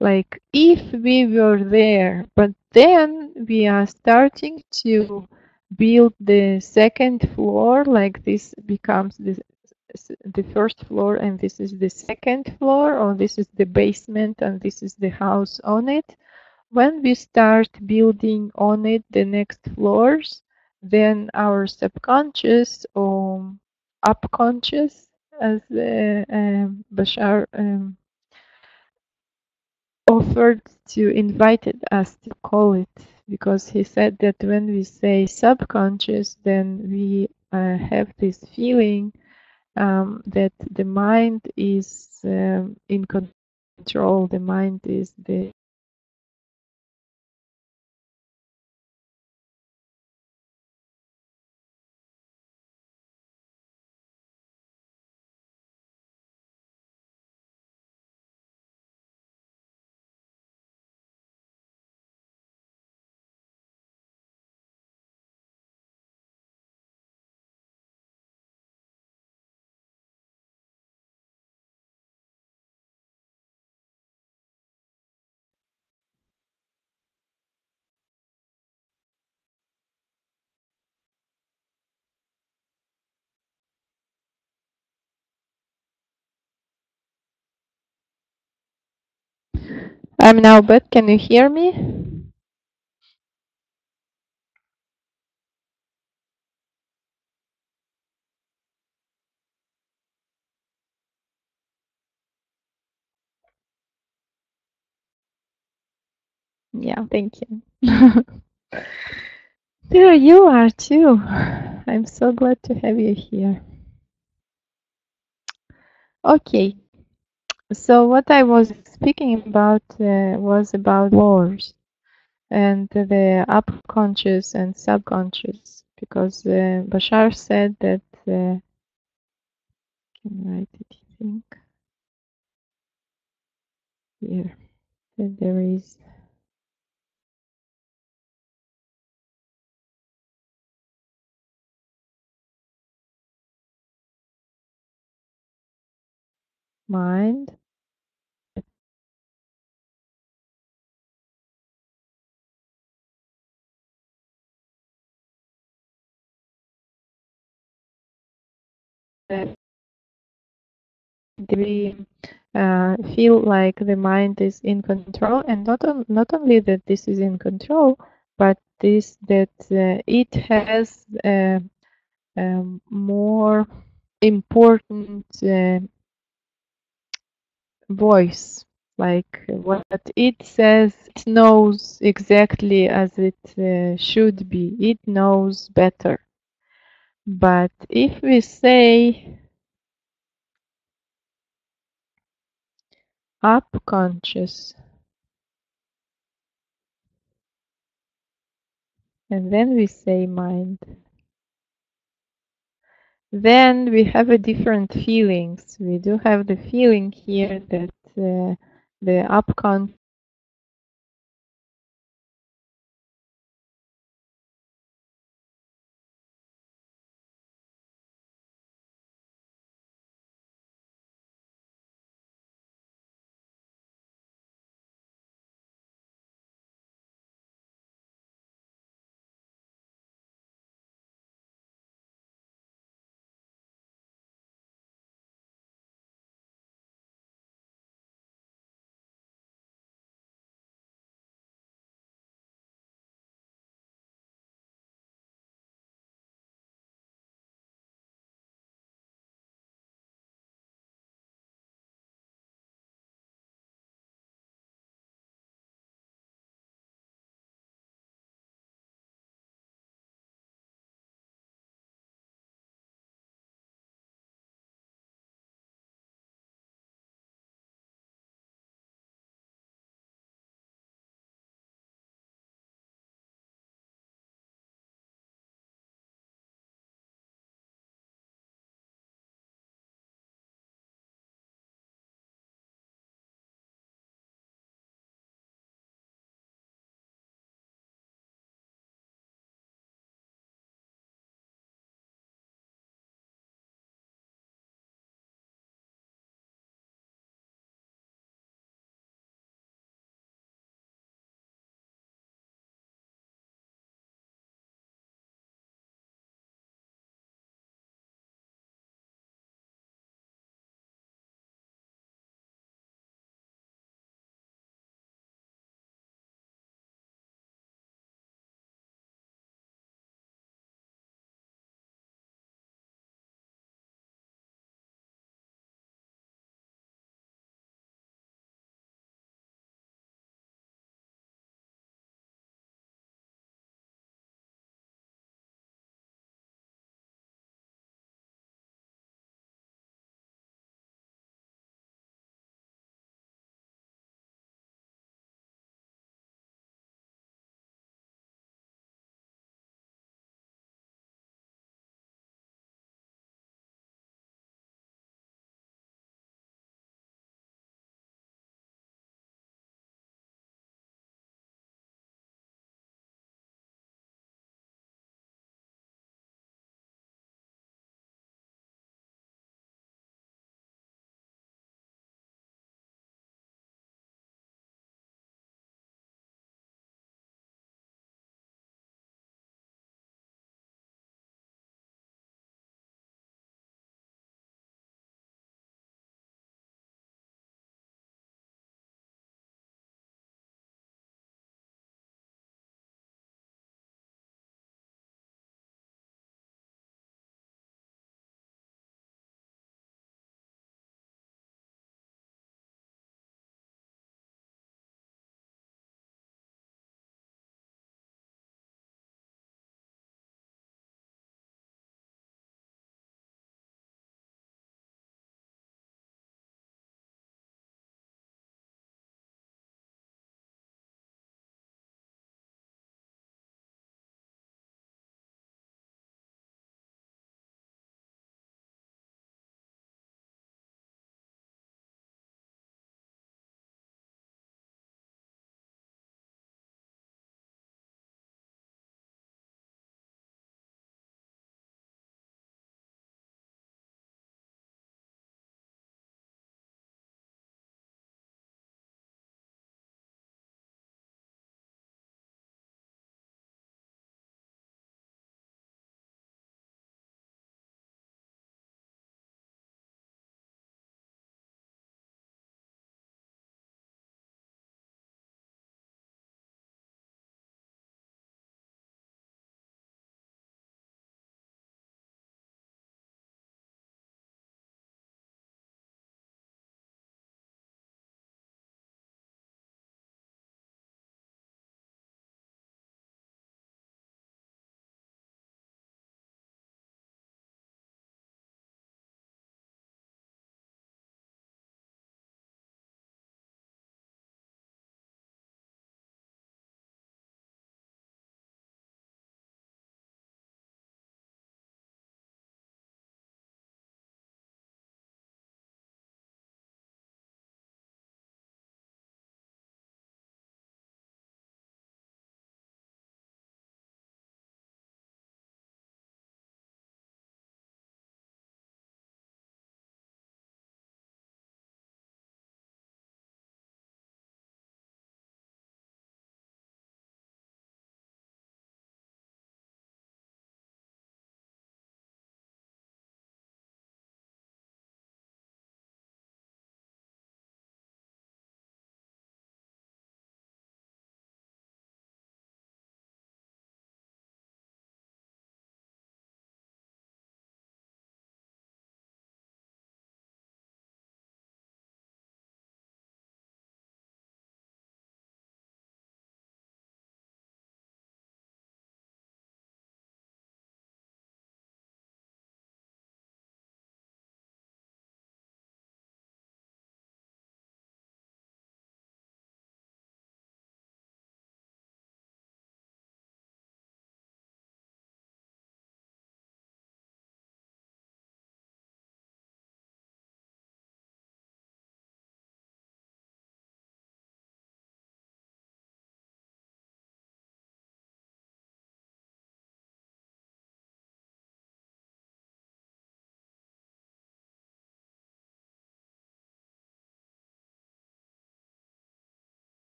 like if we were there, but then we are starting to build the second floor, like this becomes the first floor, and this is the second floor, or this is the basement and this is the house on it. When we start building on it the next floors, then our subconscious or upconscious, as Bashar offered to invited us to call it, because he said that when we say subconscious, then we have this feeling that the mind is in control, the mind is the I'm now back. Can you hear me? Yeah, thank you. There you are too. I'm so glad to have you here. Okay, so what I was speaking about was about wars and the upconscious and subconscious, because Bashar said that, can I write it, I think, here, that there is mind, we feel like the mind is in control, and not only that this is in control, but this that it has more important voice, like what it says, it knows exactly as it should be. It knows better. But if we say upconscious, and then we say mind, then we have a different feelings. We do have the feeling here that the upconscious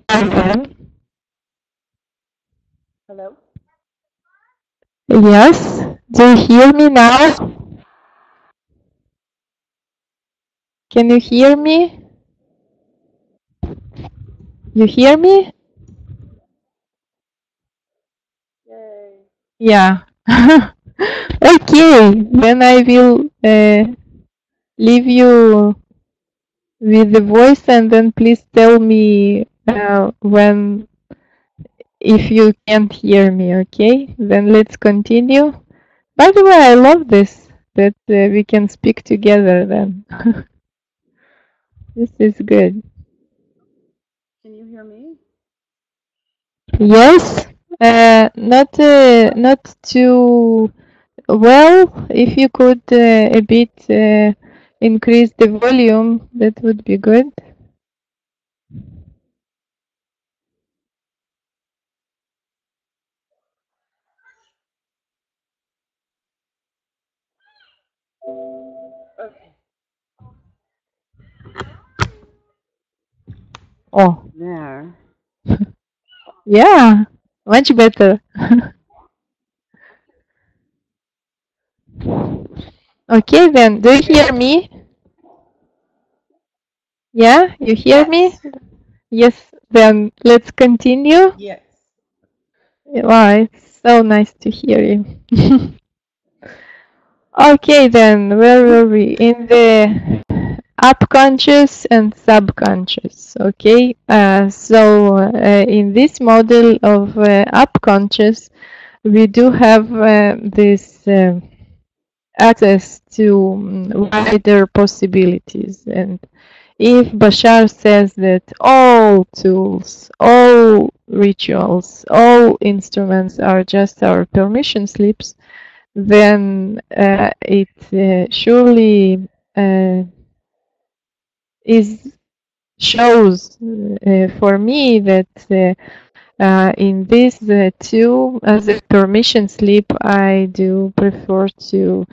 Karen? Hello? Yes. Do you hear me now? Can you hear me? You hear me? Yay. Yeah. Okay, then I will leave you with the voice and then please tell me when if you can't hear me, okay? Then let's continue. By the way, I love this that we can speak together then. This is good. Can you hear me? Yes, not too well. If you could a bit increase the volume, that would be good. Okay. Oh, There. yeah, much better. Okay, then, do you hear me? Yeah, you hear me? Yes. Yes, then let's continue. Yes. Wow, it's so nice to hear you. Okay, then, where were we? In the upconscious and subconscious. Okay, so in this model of upconscious, we do have this access to wider possibilities. And if Bashar says that all tools, all rituals, all instruments are just our permission slips, then it surely is shows for me that in this too, as a permission slip, I do prefer to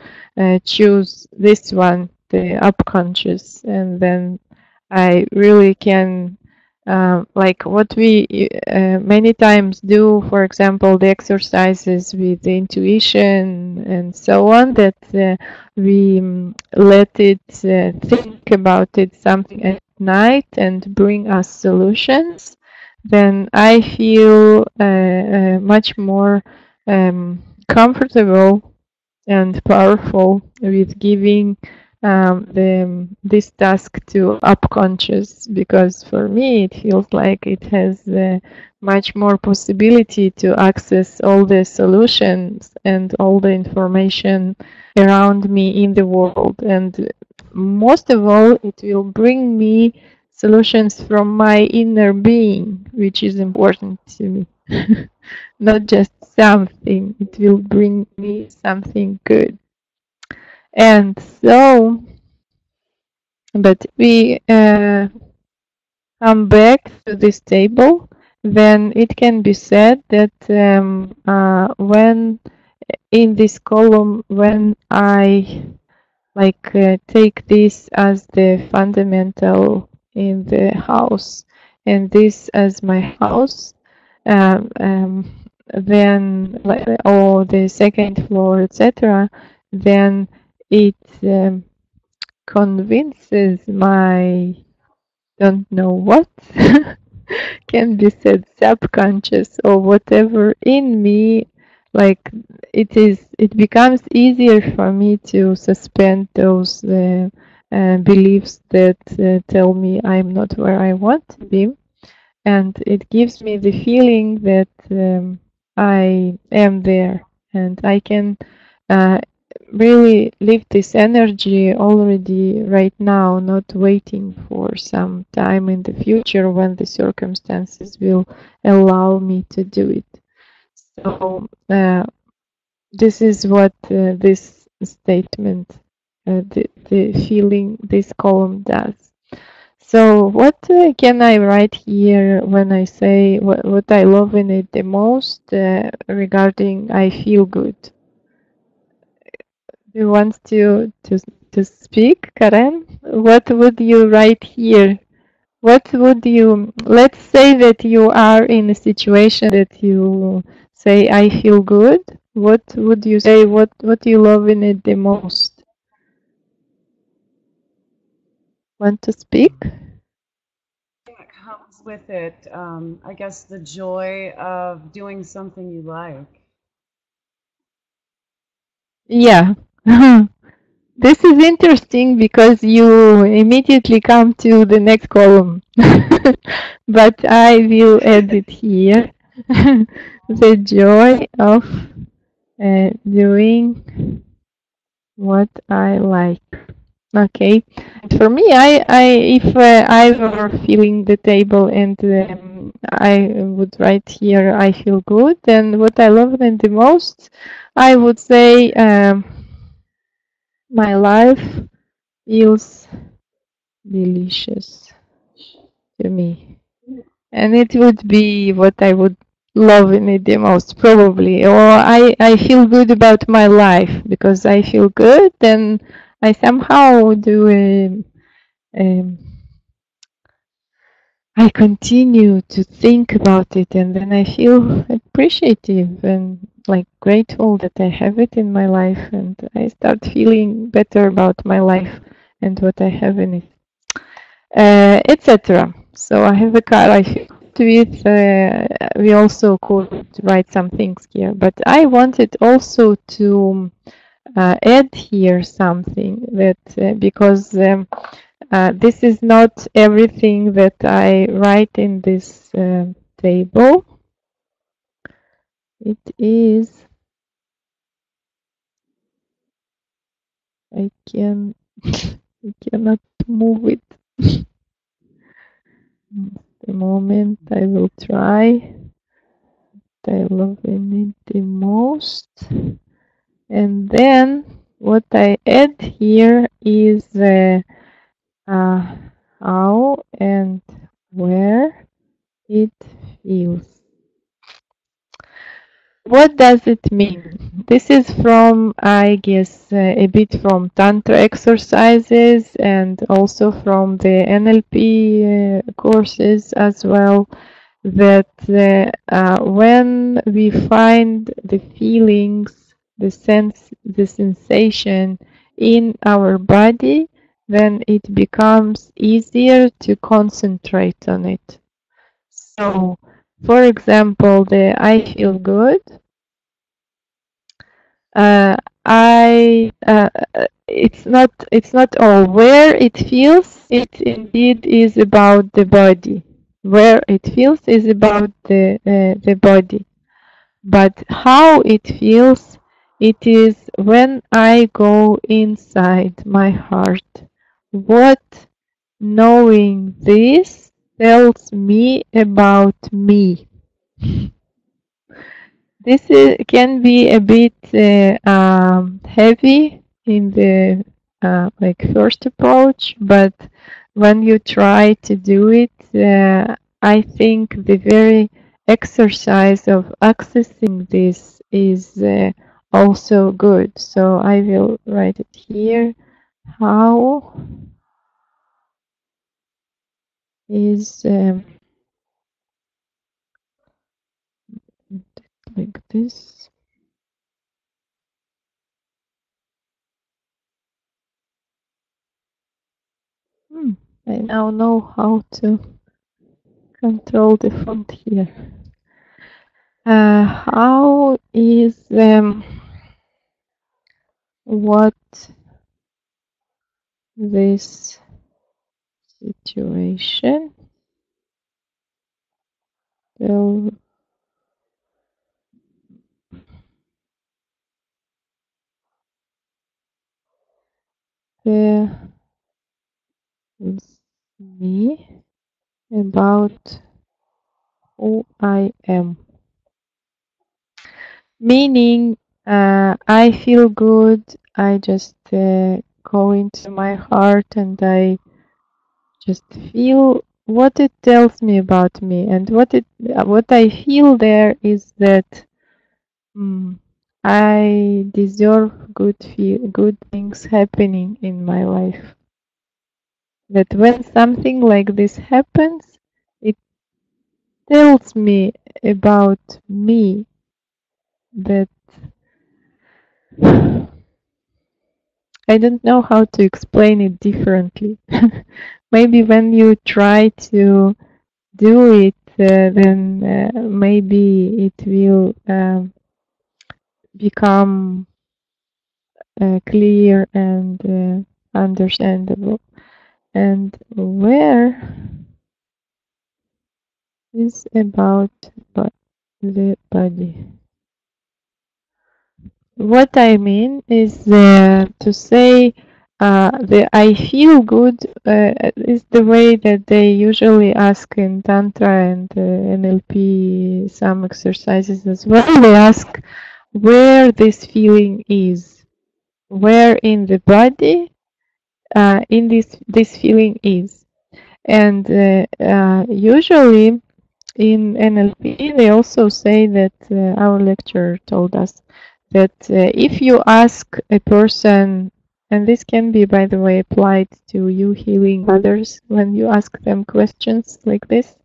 choose this one, the upconscious, and then I really can, like what we many times do, for example, the exercises with the intuition and so on, that we let it think about it something at night and bring us solutions, then I feel much more comfortable and powerful with giving this task to upconscious, because for me it feels like it has much more possibility to access all the solutions and all the information around me in the world, and most of all it will bring me solutions from my inner being, which is important to me. Not just something, it will bring me something good. And so, but we come back to this table, then it can be said that when in this column, when I like take this as the fundamental in the house and this as my house, um, um, then like, or the second floor, etc., then it convinces my don't know what can be said subconscious or whatever in me, like it becomes easier for me to suspend those beliefs that tell me I'm not where I want to be, and it gives me the feeling that I am there and I can uh, really live this energy already right now, not waiting for some time in the future when the circumstances will allow me to do it. So this is what this statement, the feeling this column does. So what can I write here when I say what I love in it the most regarding I feel good? Do you want to speak, Karen? What would you write here? What would you, let's say that you are in a situation that you say, I feel good. What would you say, what you love in it the most? Want to speak? That comes with it, I guess the joy of doing something you like. Yeah. This is interesting because you immediately come to the next column. But I will add it here. The joy of doing what I like. Okay. For me, if I were filling the table and I would write here, I feel good, and what I love then the most, I would say my life feels delicious to me. And it would be what I would love in it the most, probably. Or I feel good about my life because I feel good, and I somehow do I continue to think about it, and then I feel appreciative and like grateful that I have it in my life, and I start feeling better about my life and what I have in it, etc. So I have a car I feel good with. We also could write some things here, but I wanted also to add here something that because this is not everything that I write in this table. It is, I can, I cannot move it. The moment I will try. I love it the most. And then what I add here is how and where it feels. What does it mean? This is from, I guess, a bit from Tantra exercises and also from the NLP courses as well, that when we find the feelings, the sense, the sensation in our body, then it becomes easier to concentrate on it. So, for example, the I feel good. Uh, it's not all where it feels. It indeed is about the body. Where it feels is about the body. But how it feels, it is when I go inside my heart. What knowing this tells me about me. This can be a bit heavy in the like first approach, but when you try to do it, I think the very exercise of accessing this is also good. So I will write it here. How is like this? I now know how to control the font here. How is what this situation tells me about who I am? Meaning, I feel good. I just go into my heart and I just feel what it tells me about me, and what I feel there is that I deserve good things happening in my life. that when something like this happens, it tells me about me, that I don't know how to explain it differently. Maybe when you try to do it, then maybe it will become clear and understandable. And where is about the body. What I mean is to say the I feel good is the way that they usually ask in Tantra and NLP, some exercises as well. They ask where this feeling is, where in the body in this feeling is. And usually in NLP, they also say that our lecturer told us that if you ask a person, and this can be, by the way, applied to you healing others when you ask them questions like this.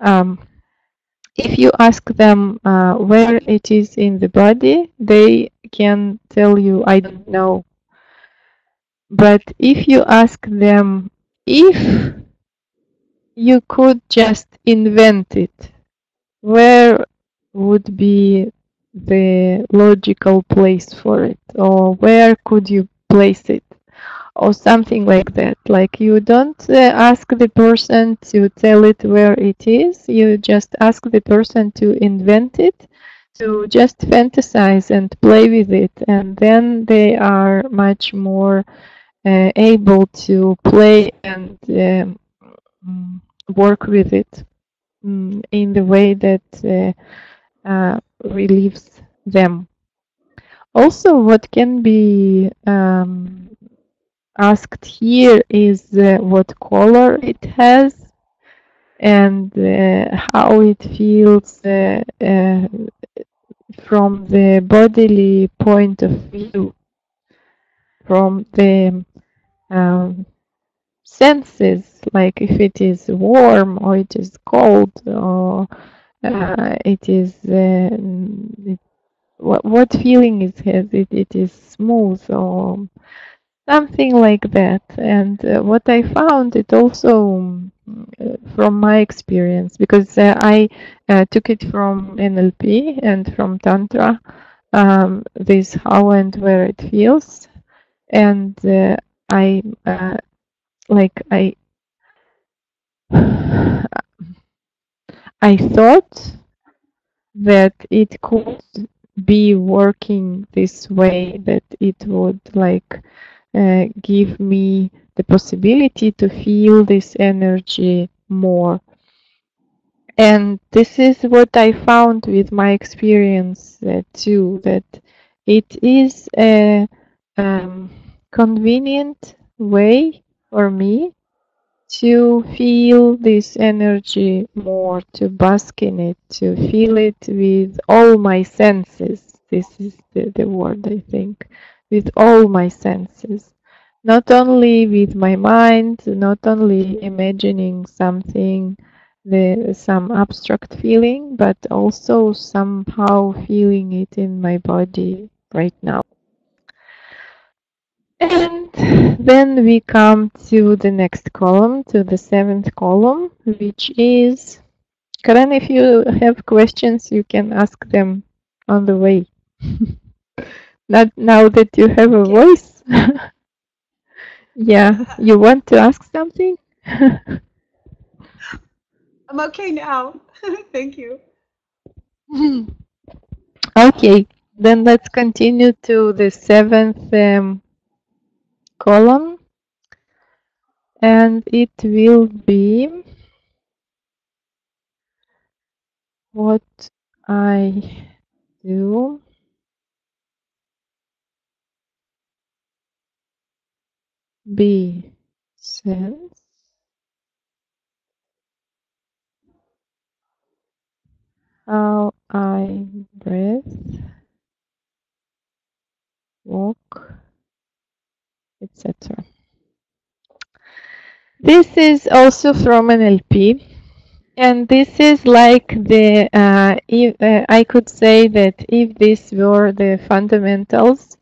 If you ask them where it is in the body, they can tell you, I don't know. But if you ask them, if you could just invent it, where would be the logical place for it, or where could you place it, or something like that. Like you don't ask the person to tell it where it is, you just ask the person to invent it, to just fantasize and play with it, and then they are much more able to play and work with it in the way that relieves them. Also, what can be asked here is what color it has and how it feels from the bodily point of view, from the senses, like if it is warm or it is cold or it is what feeling it has. It is smooth or something like that. And what I found, it also from my experience, because I took it from NLP and from Tantra, this how and where it feels, and I like I thought that it could be working this way, that it would like give me the possibility to feel this energy more. And this is what I found with my experience too, that it is a convenient way for me to feel this energy more, to bask in it, to feel it with all my senses. This is the word, I think, with all my senses. Not only with my mind, not only imagining something, some abstract feeling, but also somehow feeling it in my body right now. And then we come to the next column, to the 7th column, which is, Karen, if you have questions, you can ask them on the way. Not now that you have a voice. Yeah, you want to ask something? I'm okay now. Thank you. Okay, then let's continue to the 7th column, and it will be what I do be sense how I breathe, walk, etc. This is also from an LP. And this is like the, I could say that if this were the fundamentals,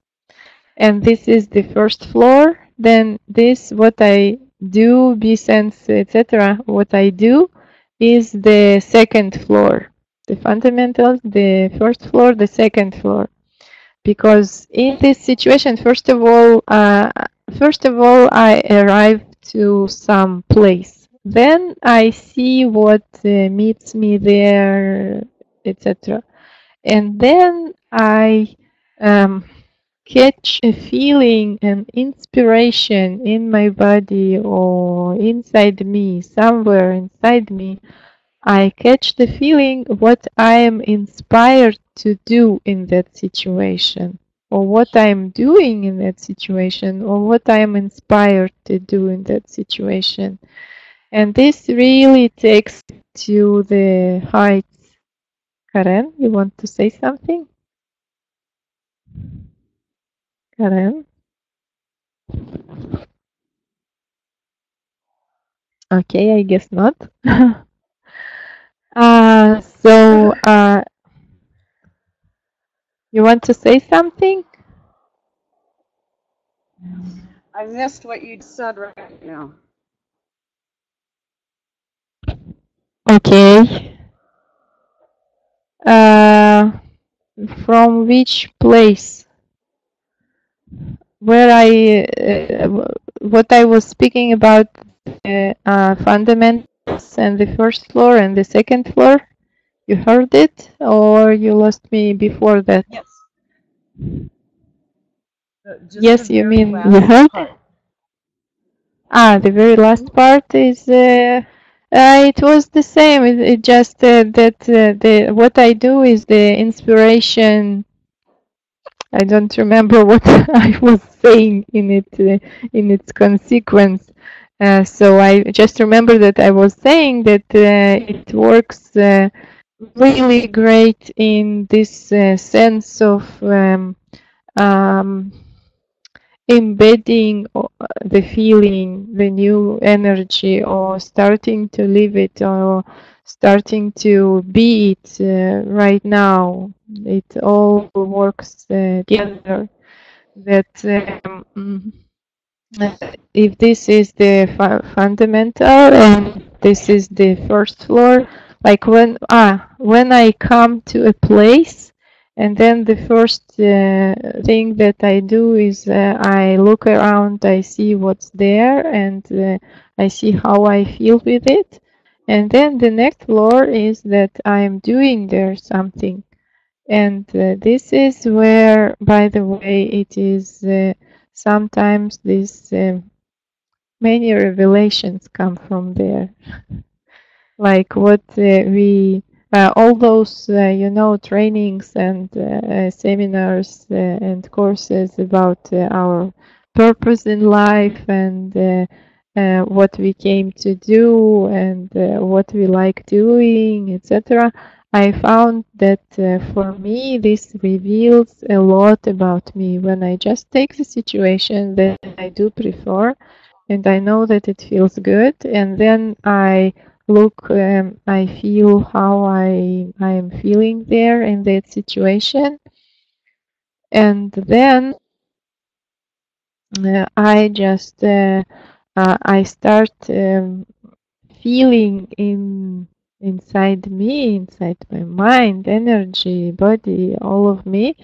and this is the first floor, then this, what I do, B-sense, etc., what I do is the second floor. The fundamentals, the first floor, the second floor. Because in this situation, first of all, I arrive to some place. Then I see what meets me there, etc. And then I catch a feeling, an inspiration in my body or inside me, somewhere inside me. I catch the feeling what I am inspired to do in that situation, or what I am doing in that situation, or what I am inspired to do in that situation. And this really takes to the heights. Karen, you want to say something? Karen? Okay, I guess not. So, you want to say something? I missed what you said right now. Okay. From which place? Where what I was speaking about, fundamentals and the first floor and the second floor? You heard it, or you lost me before that? Yes. Just Yes, you mean you last heard? part. The very last part is it was the same. It just that the what I do is the inspiration. I don't remember what I was saying in its consequence. So I just remember that I was saying that it works really great in this sense of um, embedding the feeling, the new energy, or starting to live it, or starting to be it right now. It all works together. That if this is the fundamental and this is the first floor, like when I come to a place, and then the first thing that I do is I look around, I see what's there, and I see how I feel with it. And then the next floor is that I'm doing there something. And this is where, by the way, it is sometimes this many revelations come from there. Like what we, all those, trainings and seminars and courses about our purpose in life and what we came to do and what we like doing, etc. I found that for me, this reveals a lot about me when I just take the situation that I do prefer and I know that it feels good, and then I look, I feel how I am feeling there in that situation, and then I just I start feeling inside me, inside my mind, energy, body, all of me,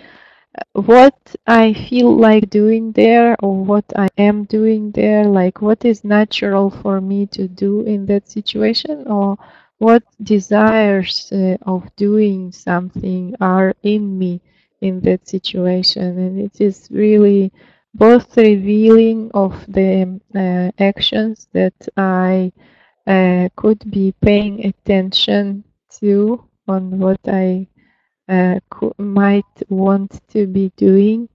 what I feel like doing there or what I am doing there, like what is natural for me to do in that situation, or what desires of doing something are in me in that situation. And it is really both revealing of the actions that I could be paying attention to on what I might want to be doing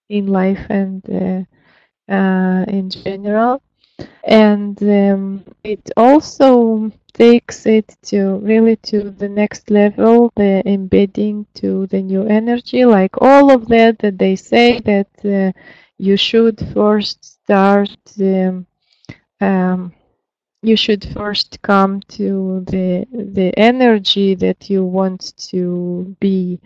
in life and in general. And it also takes it to really to the next level, the embedding to the new energy, like all of that they say that you should first start you should first come to the energy that you want to be,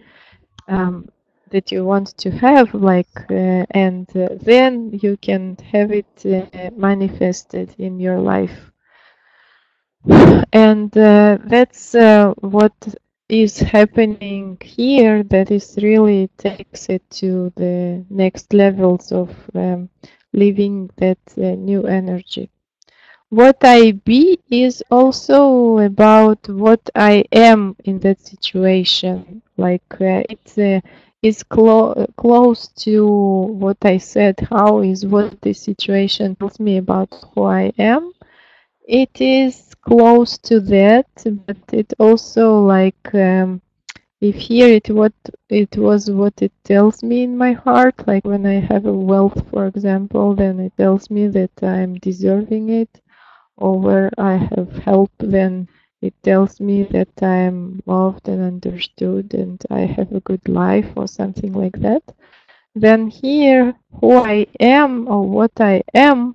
that you want to have, like, and then you can have it manifested in your life. And that's what is happening here, that is really takes it to the next levels of living that new energy. What I be is also about what I am in that situation. Like it is close to what I said. How is what the situation tells me about who I am. It is close to that, but it also like if here it was what it tells me in my heart. Like when I have a wealth, for example, then it tells me that I'm deserving it, or where I have help, then it tells me that I'm loved and understood and I have a good life or something like that. Then here, who I am or what I am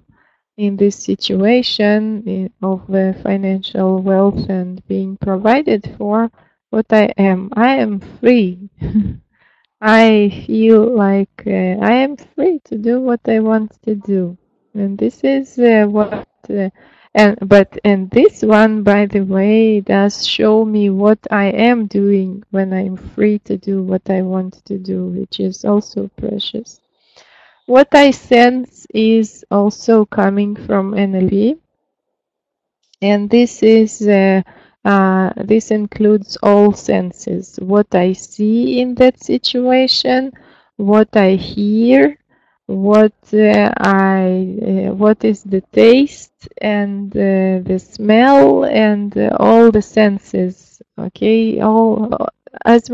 in this situation of financial wealth and being provided for, what I am free. I feel like I am free to do what I want to do, and this is what. And this one, by the way, does show me what I am doing when I'm free to do what I want to do, which is also precious. What I sense is also coming from NLP, and this includes all senses. What I see in that situation, what I hear, what is the taste and the smell and all the senses. Okay, all as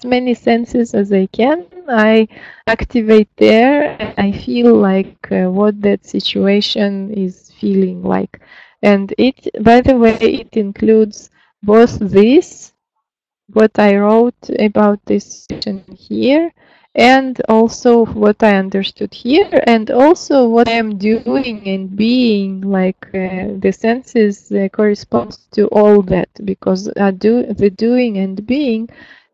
many senses as I can. I activate there, and I feel like what that situation is feeling like. And it, by the way, it includes both this, what I wrote about this situation here, and also what I understood here, and also what I am doing and being. Like the senses corresponds to all that, because the doing and being,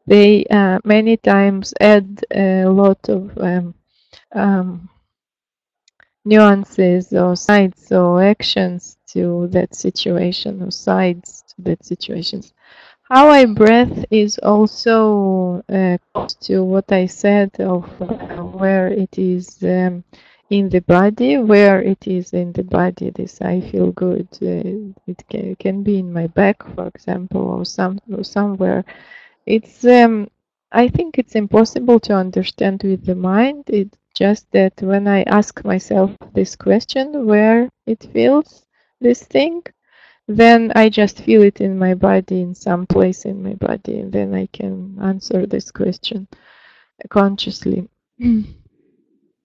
they many times add a lot of um, nuances or sides or actions to that situation, or sides to that situation. How I breathe is also close to what I said of where it is in the body, where it is in the body. This I feel good. It can be in my back, for example, or somewhere. It's I think it's impossible to understand with the mind. It's just that when I ask myself this question, where it feels this thing, then I just feel it in my body, in some place in my body, and then I can answer this question consciously.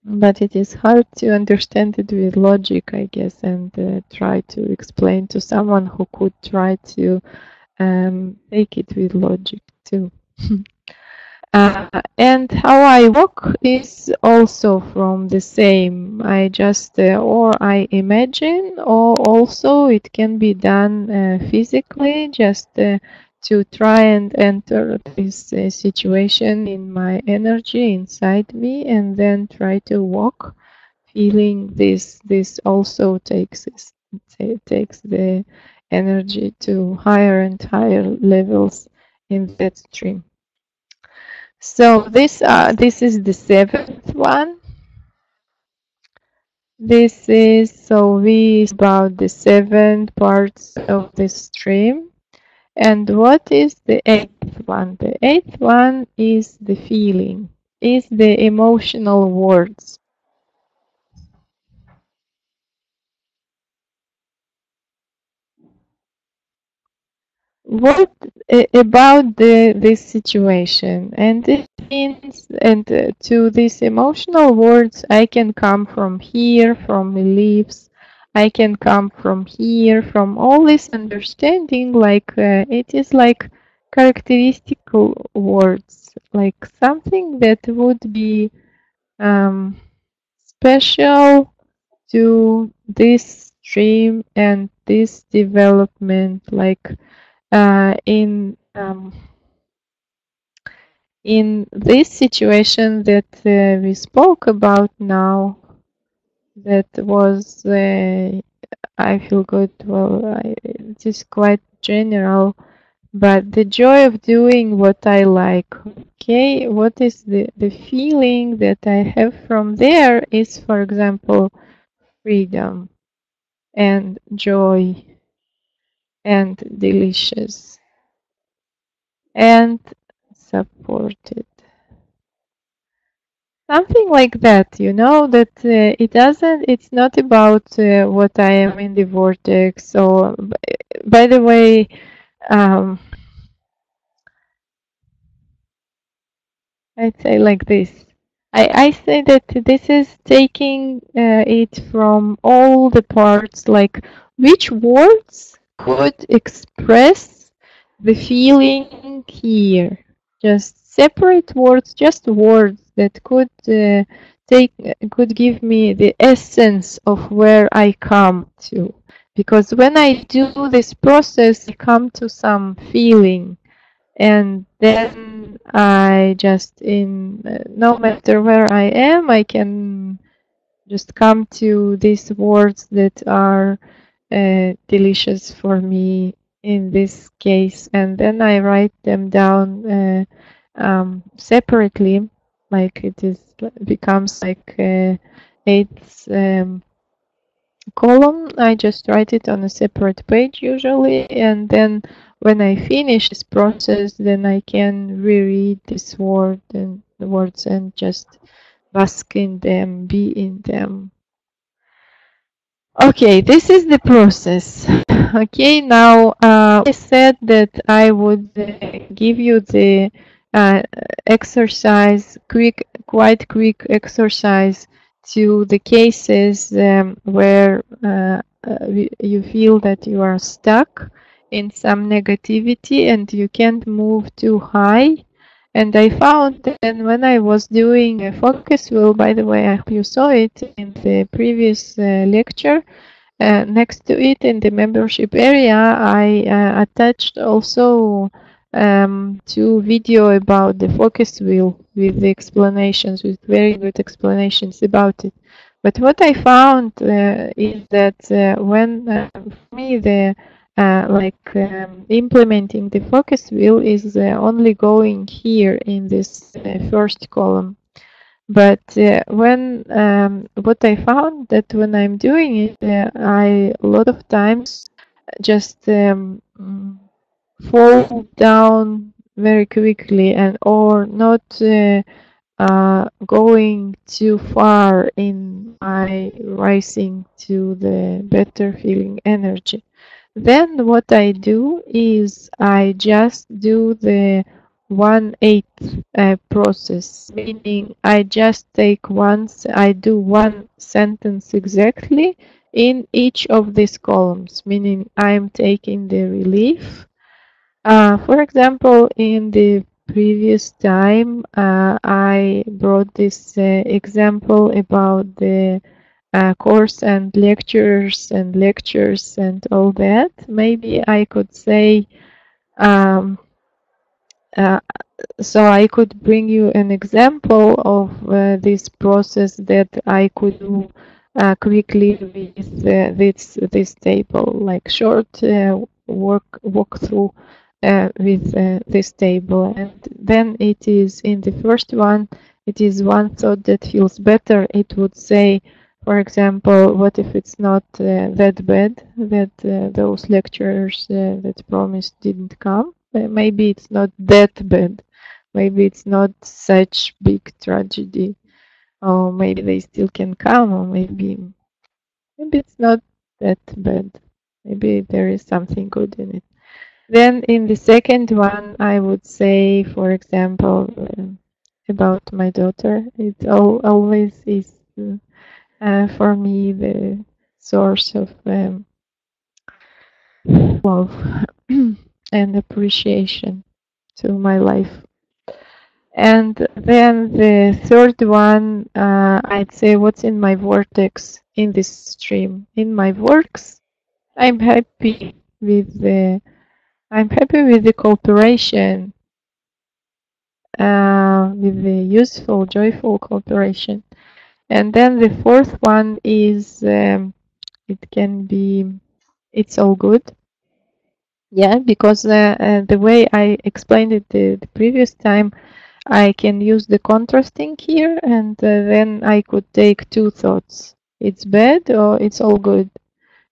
But it is hard to understand it with logic, I guess, and try to explain to someone who could try to take it with logic too. And how I walk is also from the same. I just, or I imagine, or also it can be done physically, just to try and enter this situation in my energy inside me, and then try to walk, feeling this. This also takes the energy to higher and higher levels in that stream. So this is the seventh one. This is so we about the seven parts of the stream. And what is the eighth one? The eighth one is the feeling, is the emotional words. What about this situation? And it means, and to these emotional words, I can come from here, from beliefs. I can come from here, from all this understanding. Like it is like characteristical words, like something that would be special to this stream, and this development, like in this situation that we spoke about now, that was I feel good. Well, it is quite general, but the joy of doing what I like. Okay, what is the feeling that I have from there is, for example, freedom and joy and delicious and supported. Something like that, that it's not about what I am in the vortex. So, by the way, um, I'd say like this. I say that this is taking it from all the parts, like which words could express the feeling here. Just separate words, just words that could give me the essence of where I come to. Because when I do this process, I come to some feeling, and then I just no matter where I am, I can just come to these words that are delicious for me in this case, and then I write them down separately, like becomes like eight column. I just write it on a separate page usually, and then when I finish this process, then I can reread this word and the words and just bask in them, be in them. Okay, this is the process. Okay, now I said that I would give you the exercise, quite quick exercise to the cases where you feel that you are stuck in some negativity and you can't move too high. And I found that when I was doing a focus wheel, by the way, I hope you saw it in the previous lecture, next to it in the membership area, I attached also two video about the focus wheel with the explanations, with very good explanations about it. But what I found is that when for me the implementing the focus wheel is only going here in this first column. But what I found that when I'm doing it, I a lot of times just fall down very quickly, and or not going too far in my rising to the better feeling energy. Then what I do is I just do the 1/8 process, meaning I just take I do one sentence exactly in each of these columns, meaning I'm taking the relief. For example, in the previous time, I brought this example about the course and lectures and all that. Maybe I could say, um, uh, so I could bring you an example of this process that I could do quickly with this table, like short walk through with this table. And then it is in the first one, it is one thought that feels better. It would say, for example, what if it's not that bad that those lecturers that promised didn't come? Maybe it's not that bad. Maybe it's not such big tragedy. Or maybe they still can come, or maybe it's not that bad. Maybe there is something good in it. Then in the second one, I would say, for example, about my daughter. It always is for me the source of love and appreciation to my life. And then the third one, I'd say what's in my vortex in this stream. In my works, I'm happy with the cooperation, with the useful, joyful cooperation. And then the fourth one is it's all good. Yeah, because the way I explained it the previous time, I can use the contrasting here, and then I could take two thoughts. It's bad or it's all good.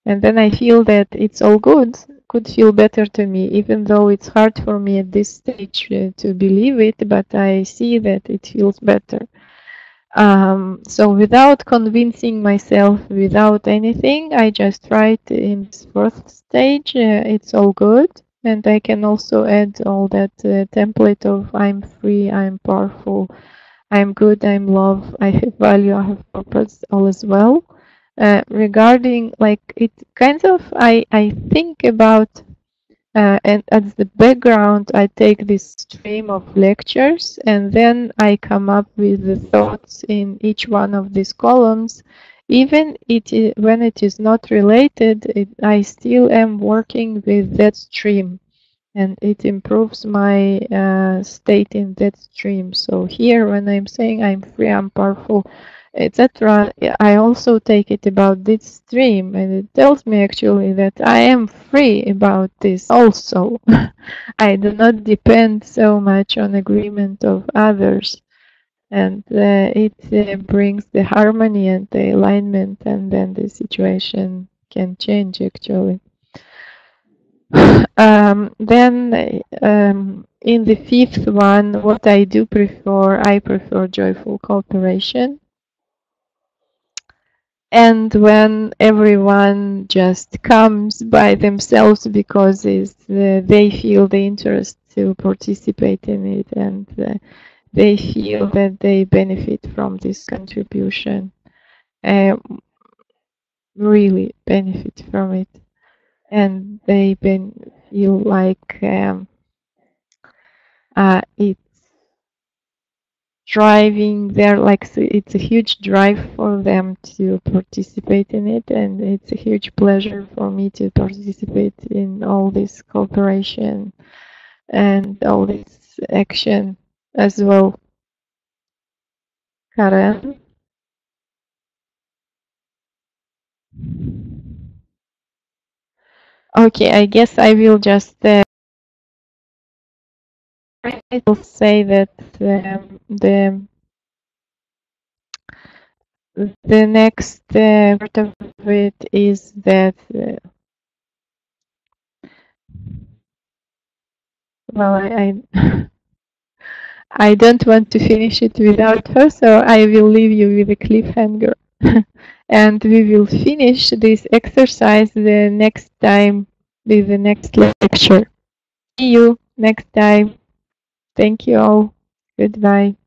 And then I feel that it's all good could feel better to me, even though it's hard for me at this stage to believe it, but I see that it feels better. So without convincing myself, without anything, I just write in this fourth stage, it's all good. And I can also add all that template of I'm free, I'm powerful, I'm good, I'm love, I have value, I have purpose, all as well. Regarding like it kind of, I think about and as the background, I take this stream of lectures and then I come up with the thoughts in each one of these columns. Even when it is not related, I still am working with that stream and it improves my state in that stream. So here, when I'm saying I'm free, I'm powerful, etc., I also take it about this stream, and it tells me actually that I am free about this also. I do not depend so much on agreement of others, and it brings the harmony and the alignment, and then the situation can change actually. Then in the fifth one, what I do prefer, I prefer joyful cooperation. And when everyone just comes by themselves because they feel the interest to participate in it, and they feel that they benefit from this contribution, really benefit from it, and they feel like it's driving their, like, so it's a huge drive for them to participate in it, and it's a huge pleasure for me to participate in all this cooperation and all this action as well. Karen? Okay, I guess I will just I will say that the next part of it is that well, I don't want to finish it without her, so I will leave you with a cliffhanger. And we will finish this exercise the next time with the next lecture. See you next time. Thank you all. Goodbye.